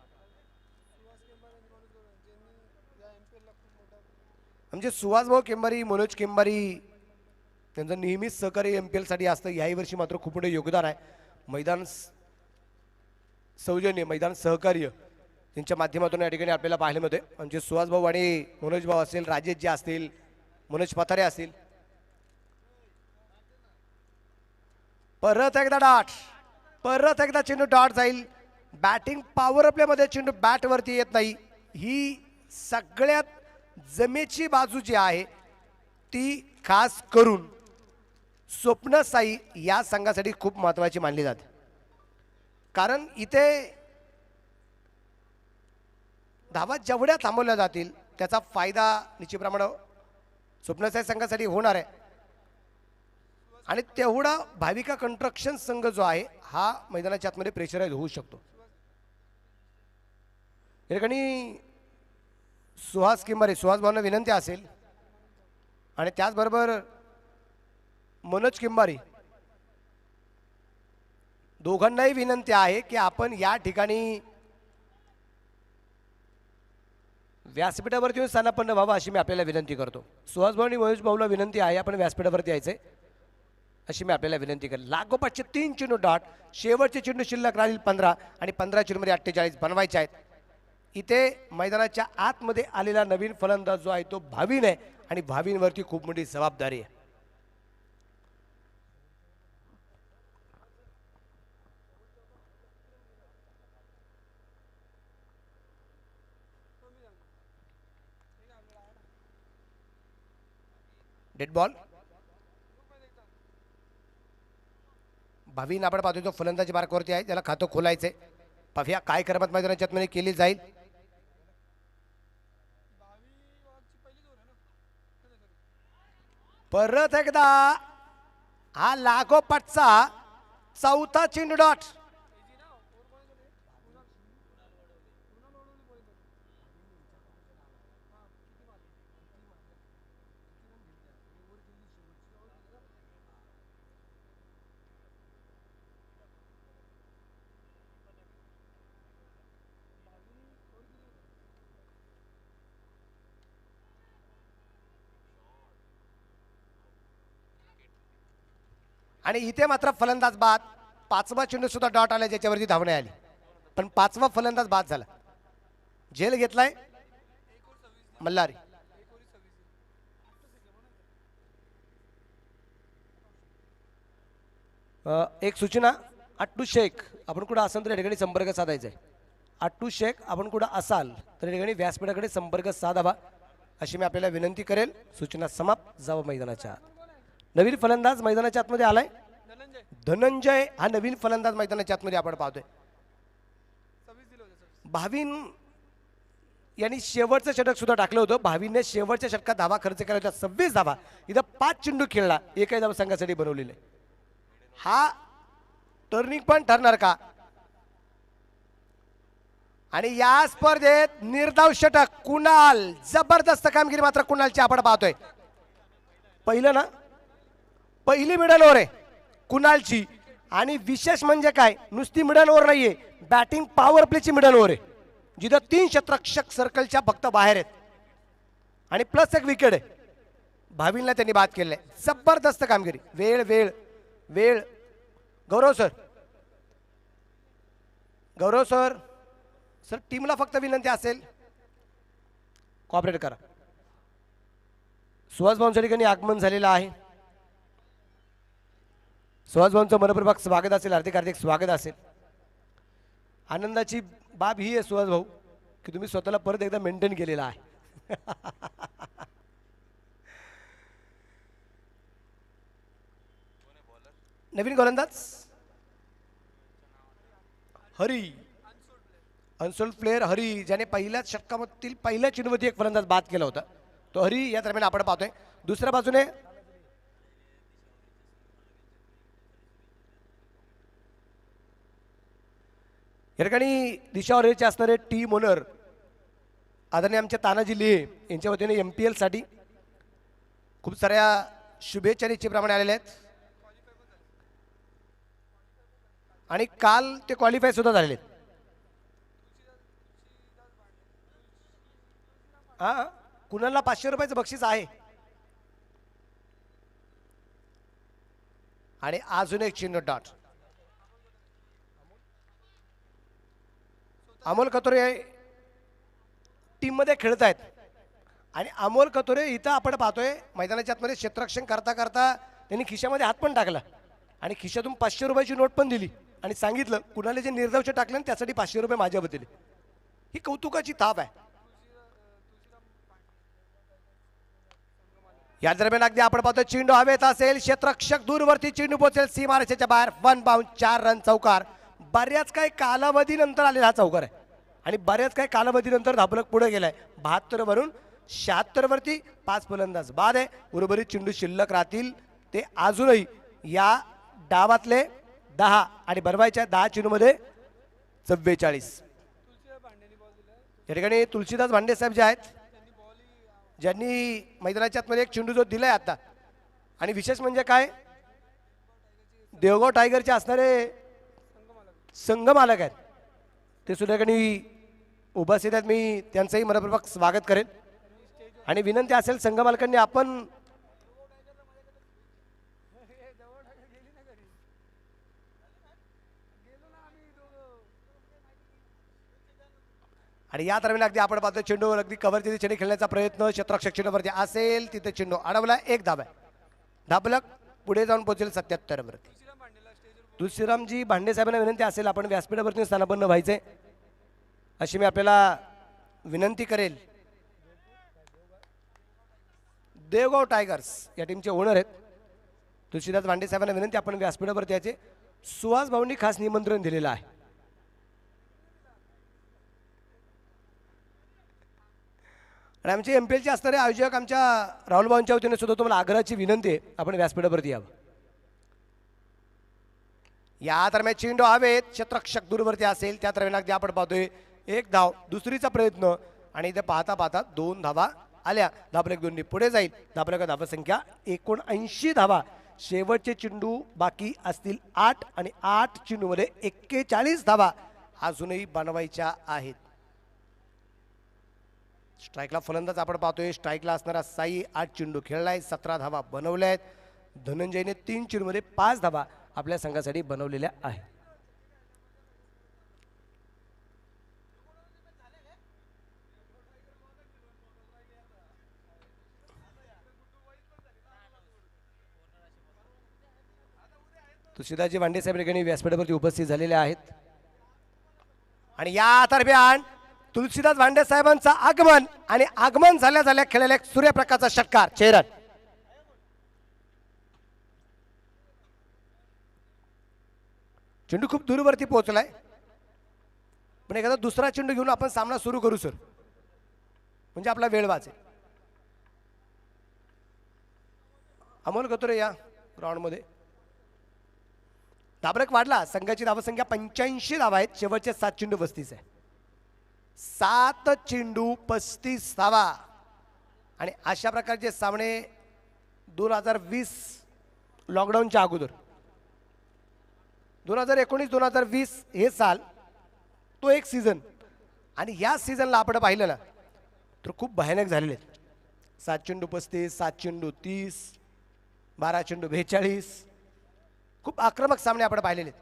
म्हणजे सुहासभाऊ केंबारी, मनोज केंबारी त्यांचं नेहमीच सहकार्य MPL साठी असतं. याही वर्षी मात्र खूप मोठे योगदान आहे. मैदान सौजन्य, मैदान सहकार्य त्यांच्या माध्यमातून या ठिकाणी आपल्याला पाहायला मिळते. म्हणजे सुहासभाऊ आणि मनोज भाऊ असेल, राजेश जे असतील, मनोज पथारे असतील. परत एकदा डॉट, परत एकदा चेंडू डॉट जाईल. बॅटिंग पॉवर प्ले मध्ये चेंडू बॅट वरती येत नाही. ही सगळ्यात जमेची बाजू जी आहे ती खास करून स्वप्न साई या संघासाठी खूप महत्वाची मानली जाते. कारण इथे धावा जेवढ्या थांबवल्या जातील त्याचा फायदा निश्चितप्रमाणे स्वप्न साई संघासाठी होणार आहे. आणि तेवढा भाविका कंस्ट्रक्शन संघ जो आहे हा मैदानाच्या आतमध्ये प्रेशराईज होऊ शकतो. या ठिकाणी सुहास भाऊंना विनंती असेल आणि त्याचबरोबर मनोज किंबारी दोघांनाही विनंती आहे की आपण या ठिकाणी व्यासपीठावरती येऊन स्थानापन्न व्हावं अशी मी आपल्याला विनंती करतो. सुहास भाऊ आणि मनोज भाऊला विनंती आहे आपण व्यासपीठावरती यायचंय अशी मी आपल्याला विनंती करेन. लागोपाठचे 3 चेंडू डॉट, शेवटचे चेंडू शिल्लक राहील 15 आणि 15 चेंडूमध्ये 48 बनवायचे आहेत. इथे मैदानाच्या आतमध्ये आलेला नवीन फलंदाज जो आहे तो भाविन आहे आणि भाविनवरती खूप मोठी जबाबदारी आहे. Dead ball. भावीन आपण पाहतोय तो फलंदाजी मार्कवरती आहे, त्याला खातं खोलायचंय. पाहूया काय करमत मैदानाच्या आतमध्ये केली जाईल. परत एकदा हा लागोपाठचा चौथा चेंडू डॉट. आणि इथे मात्र फलंदाज बाद. पाचवा चेंडू सुद्धा डॉट आला ज्याच्यावरती धावणे आली, पण पाचवा फलंदाज बाद झाला. झेल घेतलाय मल्हारी. एक सूचना, अट्टू शेख आपण कुठं असाल तर या ठिकाणी संपर्क साधायचा आहे. अट्टू शेख आपण कुठं असाल तर या ठिकाणी व्यासपीठाकडे संपर्क साधावा अशी मी आपल्याला विनंती करेल. सूचना समाप्त. जावं मैदानाच्या आत. नवीन फलंदाज मैदानाच्या आतमध्ये आलाय धनंजय. हा नवीन फलंदाज मैदानाच्या आतमध्ये आपण पाहतोय. भावीन यांनी शेवटचं षटक सुद्धा टाकलं होतं. भावीने शेवटच्या षटकात धावा खर्च केला होता 26 धावा. इथं 5 चेंडू खेळला, एकही धावा संघासाठी बनवलेले. हा टर्निंग पॉइंट ठरणार का? आणि या स्पर्धेत निर्धाव षटक कुणाल. जबरदस्त कामगिरी मात्र कुणालची आपण पाहतोय. पहिलं ना, पहिली मिडल ओव्हर आहे कुणालची. आणि विशेष म्हणजे काय, नुसती मिडल ओव्हर नाहीये, बॅटिंग पॉवर प्लेची मिडल ओव्हर आहे, जिथं 3 क्षेत्ररक्षक सर्कलच्या फक्त बाहेर आहेत आणि प्लस एक विकेट आहे. भावींना त्यांनी बाद केलंय. जबरदस्त कामगिरी. वेळ वेळ वेळ. गौरव सर, गौरव सर, सर टीमला फक्त विनंती असेल कॉपरेट करा. सुहास भाऊंच्या ठिकाणी आगमन झालेलं आहे. सुहास भाऊंचं मनपूर्वक स्वागत असेल, हार्दिक हार्दिक स्वागत असेल. आनंदाची बाब ही आहे सुहास भाऊ की तुम्ही स्वतःला परत एकदा मेंटेन केलेला आहे. नवीन गोलंदाज हरी, अनसोल्ड प्लेअर हरी, ज्याने पहिल्याच षटकामधील पहिल्या चेंडूमध्ये एक फलंदाज बाद केला होता, तो हरी या दरम्यान आपण पाहतोय. दुसऱ्या बाजूने या ठिकाणी दिशावर यायचे असणारे टीम ओनर आदरणीय आमचे तानाजी लिहे यांच्या वतीने MPL साठी खूप साऱ्या शुभेच्छा निश्चितप्रमाणे आलेल्या आहेत. आणि काल ते क्वालिफाय सुद्धा झालेले आहेत. हा, कुणाला 500 रुपयाचं बक्षीस आहे. आणि अजून एक चिन्ह डॉट. अमोल कतोरे टीम मध्ये खेळत आहेत आणि अमोल कतोरे इथं आपण पाहतोय मैदानाच्या आतमध्ये क्षेत्ररक्षण करता करता त्यांनी खिशामध्ये हात पण टाकला आणि खिशातून 500 रुपयाची नोट पण दिली आणि सांगितलं कुणाला जे निर्धावचे टाकले त्यासाठी 500 रुपये माझ्या बदले. ही कौतुकाची थाप आहे. या दरम्यान अगदी आपण पाहतो चेंडू हवेत असेल, क्षेत्ररक्षक दूरवरती चेंडू पोहोचेल सीमारेषेच्या बाहेर. 1 बाउंड, 4 रन चौकार. बऱ्याच काही कालावधीनंतर आलेला हा चौकार आहे आणि बऱ्याच काही कालावधीनंतर धाबलक पुढे गेलाय. 72 वरून 76 वरती 5 फलंदाज बाद आहे. उर्वरित चेंडू शिल्लक राहतील ते अजूनही या डावातले 10 आणि बरवायच्या 10 चेंडूमध्ये 44. या ठिकाणी तुलसीदास भांडे साहेब जे आहेत ज्यांनी मैदानाच्या आतमध्ये एक चेंडू जो दिलाय आता, आणि विशेष म्हणजे काय, देवगाव टायगरचे असणारे संघ मालक आहेत ते सुद्धा ठिकाणी उपस्थित आहेत. मी त्यांचंही मनपूर्वक स्वागत करेन आणि विनंती असेल संघ मालकांनी आपण आणि या दरम्यान अगदी आपण पाहतो चेंडू अगदी कव्हरच्या दिशेने खेळण्याचा प्रयत्न क्षेत्ररक्षक चेंडूवरती असेल तिथे चेंडू अडवला. 1 धाब आहे. धाबलक पुढे जाऊन पोहोचेल 77 वरती. तुलसीरामजी भांडे साहेबांना विनंती असेल आपण व्यासपीठावरती स्थानापन्न व्हायचे अशी मी आपल्याला विनंती करेल. देवगाव टायगर्स या टीमचे ओनर आहेत तुळशीदास वांडे साहेबांना विनंती आपण व्यासपीठावरती याचे सुहास भाऊंनी खास निमंत्रण दिलेलं आहे. आणि आमचे MPLचे असणारे आयोजक आमच्या राहुल भाऊंच्या वतीने सुद्धा तुम्हाला आग्रहाची विनंती आहे आपण व्यासपीठावरती यावं. या दरम्यान चेंडू हवेत, क्षेत्ररक्षक दूरवरती असेल त्या दरम्यान अगदी आपण पाहतोय एक धाव, दुसरीचा प्रयत्न आणि इथे पाहता पाहता 2 धावा आल्या. धाबलेक 2 पुढे जाईल. धाबलेक धावा संख्या 79 धावा. शेवटचे चेंडू बाकी असतील 8 आणि 8 चेंडूमध्ये 41 धावा अजूनही बनवायच्या आहेत. स्ट्राईकला फलंदाज आपण पाहतोय. स्ट्राईकला असणारा साई 8 चेंडू खेळलाय, 17 धावा बनवल्या आहेत. धनंजयने 3 चेंडूमध्ये 5 धावा आपल्या संघासाठी बनवलेल्या आहेत. तुळशीदासजी वांडे साहेब ठिकाणी व्यासपीठावरती उपस्थित झालेले आहेत. आणि या दरम्यान तुळशीदास वांडे साहेबांचं आगमन आणि आगमन झाल्या झाल्या खेळलेला एक सूर्यप्रकाशचा षटकार चेरन. चेंडू खूप दूरवरती पोहोचलाय पण एखादा दुसरा चेंडू घेऊन आपण सामना सुरू करू सर, म्हणजे आपला वेळ वाचेल. अमोल गतोरे या ग्राउंडमध्ये. धाबरक वाढला. संघाची धावसंख्या 85 धावा आहेत. शेवटचे 7 चेंडू 35 आहे. 7 चेंडू 35 धावा. आणि अशा प्रकारचे सामने 2020 लॉकडाऊनच्या अगोदर 2019-2020 हे साल तो एक सीझन आणि या सीझनला आपण पाहिलं ना तर खूप भयानक झालेले आहेत. 7 चेंडू 35, 7 चेंडू 30, 12 चेंडू 42, खूप आक्रमक सामने आपण पाहिलेले आहेत.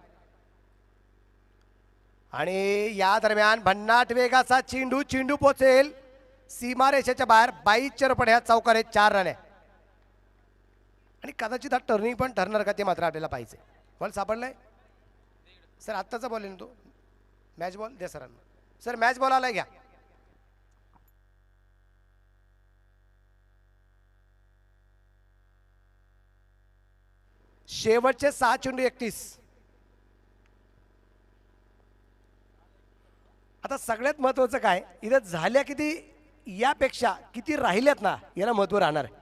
आणि या दरम्यान भन्नाट वेगाचा चेंडू पोचेल सीमारेषेच्या बाहेर. 22 चेंडू ह्या चौकारे 4 रन आहे. आणि कदाचित हा टर्निंग पण ठरणार का ते मात्र आपल्याला पाहिजे. बॉल सापडलाय सर, आत्ताचा बॉल आहे ना तो, मॅच बॉल द्या सरांना. सर मॅच बॉल आलाय घ्या. शेवटचे 6 चेंडू 31. आता सगळ्यात महत्वाचं काय इथं झाल्या किती यापेक्षा किती राहिल्यात ना याला महत्व राहणार आहे.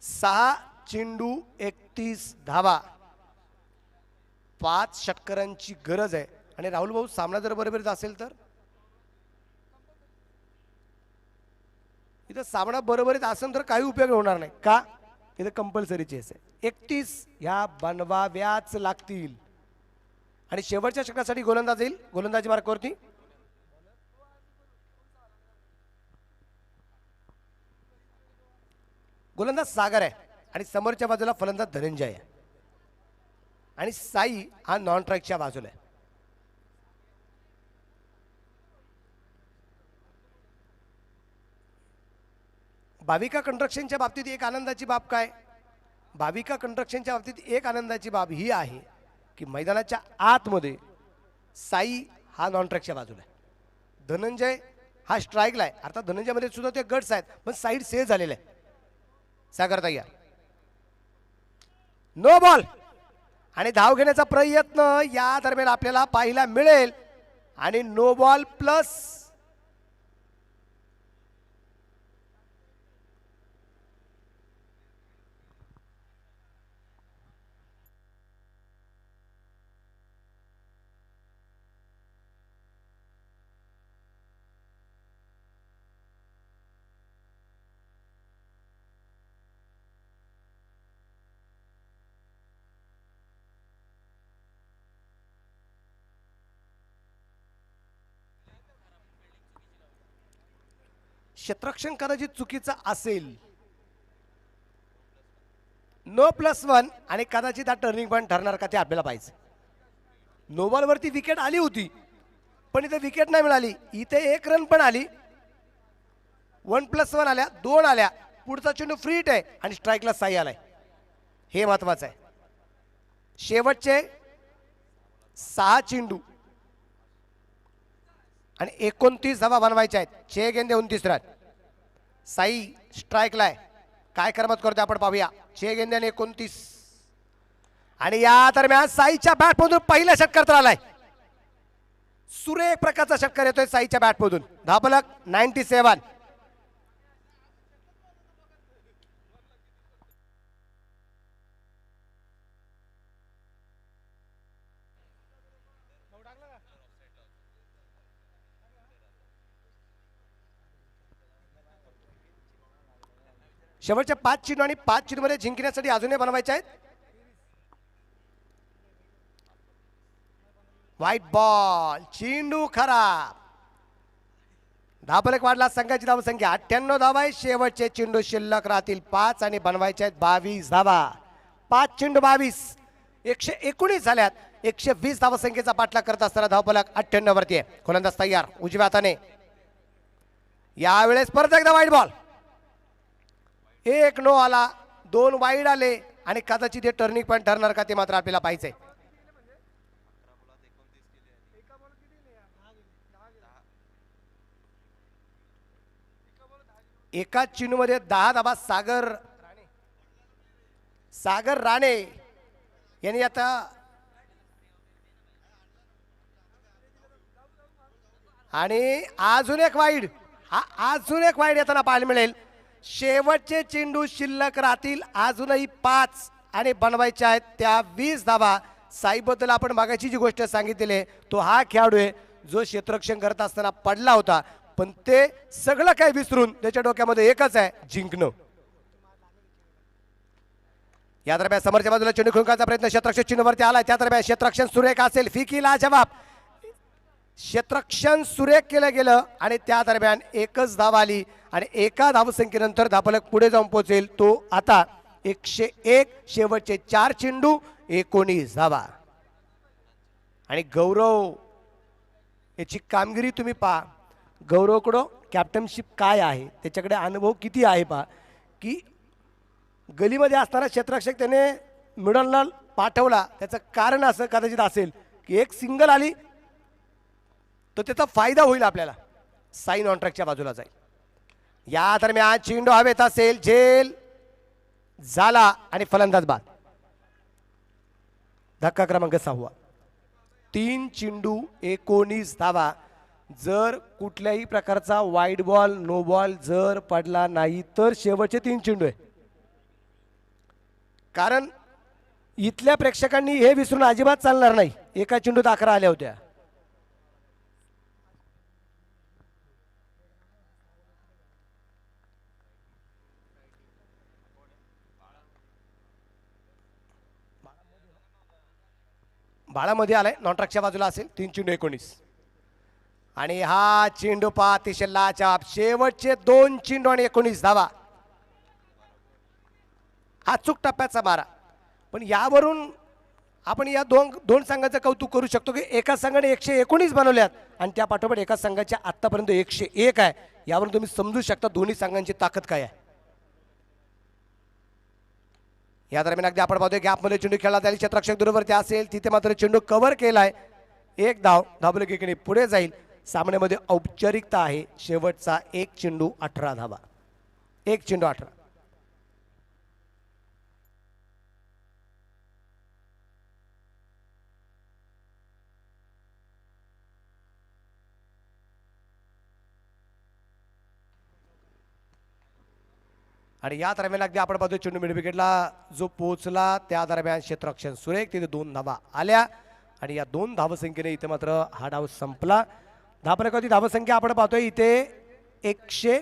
6 चेंडू 31 धावा. 5 षटकारांची गरज आहे. आणि राहुल भाऊ सामना जर बरोबरीत असेल तर इथं सामना बरोबरीत असेल तर काही उपयोग होणार नाही का. इथं कंपल्सरी चेस आहे. 31 ह्या बनवाव्याच लागतील. आणि शेवटच्या षटकासाठी गोलंदाज येईल. गोलंदाजी मार्कावरती गोलंदाज सागर आहे आणि समोरच्या बाजूला फलंदाज धनंजय आहे. आणि साई हा नॉन ट्रॅकच्या बाजूला आहे. भाविका कंस्ट्रक्शनच्या बाबतीत एक आनंदाची बाब काय, भाविका कंस्ट्रक्शनच्या बाबतीत एक आनंदाची बाब ही आहे की मैदानाच्या आतमध्ये साई हा नॉन ट्रॅकच्या बाजूला आहे. धनंजय हा स्ट्राईकला आहे. अर्थात धनंजयमध्ये सुद्धा ते गट्स आहेत पण साईड सेव्ह झालेला आहे. सागर तयार. No ball. आणि धाव घेण्याचा प्रयत्न या दरम्यान आपल्याला पाहायला मिळेल. आणि नो बॉल प्लस क्षेत्ररक्षण कदाचित चुकीचं असेल. नो +1 आणि कदाचित हा टर्निंग पॉईंट ठरणार का ते आपल्याला पाहिजे. नो बॉल वरती विकेट आली होती पण इथे विकेट नाही मिळाली. इथे 1 रन पण आली. 1+1 आल्या, 2 आल्या. पुढचा चेंडू फ्रीट आहे आणि स्ट्राईकला साई आलाय. हे महत्वाचं आहे. शेवटचे 6 चेंडू आणि 29 धावा बनवायच्या आहेत. 6 गेंदे 29 रन. साई स्ट्राईकला आहे, काय करमत करतोय आपण पाहूया. 6 गेंद्याने 29. आणि या दरम्यान साईच्या बॅटमधून पहिला षटकार तर आलाय. सुरेख प्रकारचा षटकार येतोय साईच्या बॅटमधून. धाबलक 97. शेवटच्या 5 चेंडू आणि 5 चेंडूमध्ये जिंकण्यासाठी अजूनही बनवायचे आहेत. व्हाईट बॉल, चेंडू खराब. धाबलक वाढला. संघाची धावसंख्या 98 धावा आहे. शेवटचे चेंडू शिल्लक राहतील 5 आणि बनवायचे आहेत 22 धावा. 5 चेंडू 22, 119 झाल्यात. 120 धावसंख्येचा पाठलाग करत असताना धावफलक 98 वरती आहे. गोलंदाज तयार उजव्या हाताने. यावेळेस परत एकदा वाईट बॉल. 1 नो आला, 2 वाईड आले आणि कदाचित हे टर्निंग पॉईंट ठरणार का ते मात्र आपल्याला पाहिजे. एका चेंडू मध्ये 10 धावा सागर राणे यांनी आता आणि अजून एक वाईड येताना पाहायला मिळेल. शेवटचे चेंडू शिल्लक राहतील अजूनही 5 आणि बनवायचे आहेत त्या 20 धावा. साईबद्दल आपण मागाची जी गोष्ट सांगितलेली आहे, तो हा खेळाडू आहे जो क्षेत्ररक्षण करत असताना पडला होता, पण ते सगळं काही विसरून त्याच्या डोक्यामध्ये एकच आहे, जिंकणं. या दरम्यान समोरच्या बाजूला चेंडू खेळण्याचा प्रयत्न क्षेत्ररक्षण चेंडूवरती आलाय. त्या दरम्यान क्षेत्ररक्षण सुरेख असेल, फिकीला जवाब. क्षेत्ररक्षण सुरेख केलं गेलं आणि त्या दरम्यान एकच धाव आली आणि एका धावसंख्येनंतर धावफलक पुढे जाऊन पोहोचेल तो आता 101. शेवटचे 4 चेंडू 19 धावा. आणि गौरव याची कामगिरी तुम्ही पहा. गौरवकडं कॅप्टनशिप काय आहे, त्याच्याकडे अनुभव किती आहे पहा. की गलीमध्ये असताना क्षेत्ररक्षक त्याने मिडलला पाठवला, त्याचं कारण असं कदाचित असेल की एक सिंगल आली तर त्याचा फायदा होईल आपल्याला. साई ऑन ट्रॅकच्या बाजूला जाईल. या दरम्यान चेंडू हवेत असेल, झेल झाला आणि फलंदाज बाद. धक्का क्रमांक 6. 3 चेंडू 19 धावा. जर कुठल्याही प्रकारचा वाईड बॉल नो बॉल जर पडला नाही तर शेवटचे 3 चेंडू आहे. कारण इथल्या प्रेक्षकांनी हे विसरून अजिबात चालणार नाही. एका चेंडूत 11 आल्या होत्या. बाळामध्ये आलाय, नॉनट्रॅकच्या बाजूला असेल. 3 चेंडू 19 आणि हा चेंडू पहा अतिशय लाचाप. शेवटचे 2 चेंडू आणि 19 धावा. अचूक टप्प्याचा मारा. पण यावरून आपण या दोन संघाचं कौतुक करू शकतो की एका संघाने 119 बनवल्यात आणि त्या पाठोपाठ एका संघाच्या आतापर्यंत 101 आहे. यावरून तुम्ही समजू शकता दोन्ही संघांची ताकद काय आहे. या दरम्यान अगदी आपण पाहतोय गॅपमध्ये चेंडू खेळला जाईल. क्षेत्ररक्षक दूरवरती असेल, तिथे मात्र चेंडू कव्हर केलाय. 1 धाव. धाबलक एकीने पुढे जाईल. सामन्यामध्ये औपचारिकता आहे. शेवटचा 1 चेंडू 18 धावा. 1 चेंडू 18. आणि या दरम्यान अगदी आपण पाहतोय चेंडू मिड विकेटला जो पोहोचला त्या दरम्यान क्षेत्ररक्षण सुरेख, तिथे 2 धावा आल्या आणि या 2 धावसंख्येने इथे मात्र हा डाव संपला. धावफलकावरती धावसंख्या आपण पाहतोय इथे 100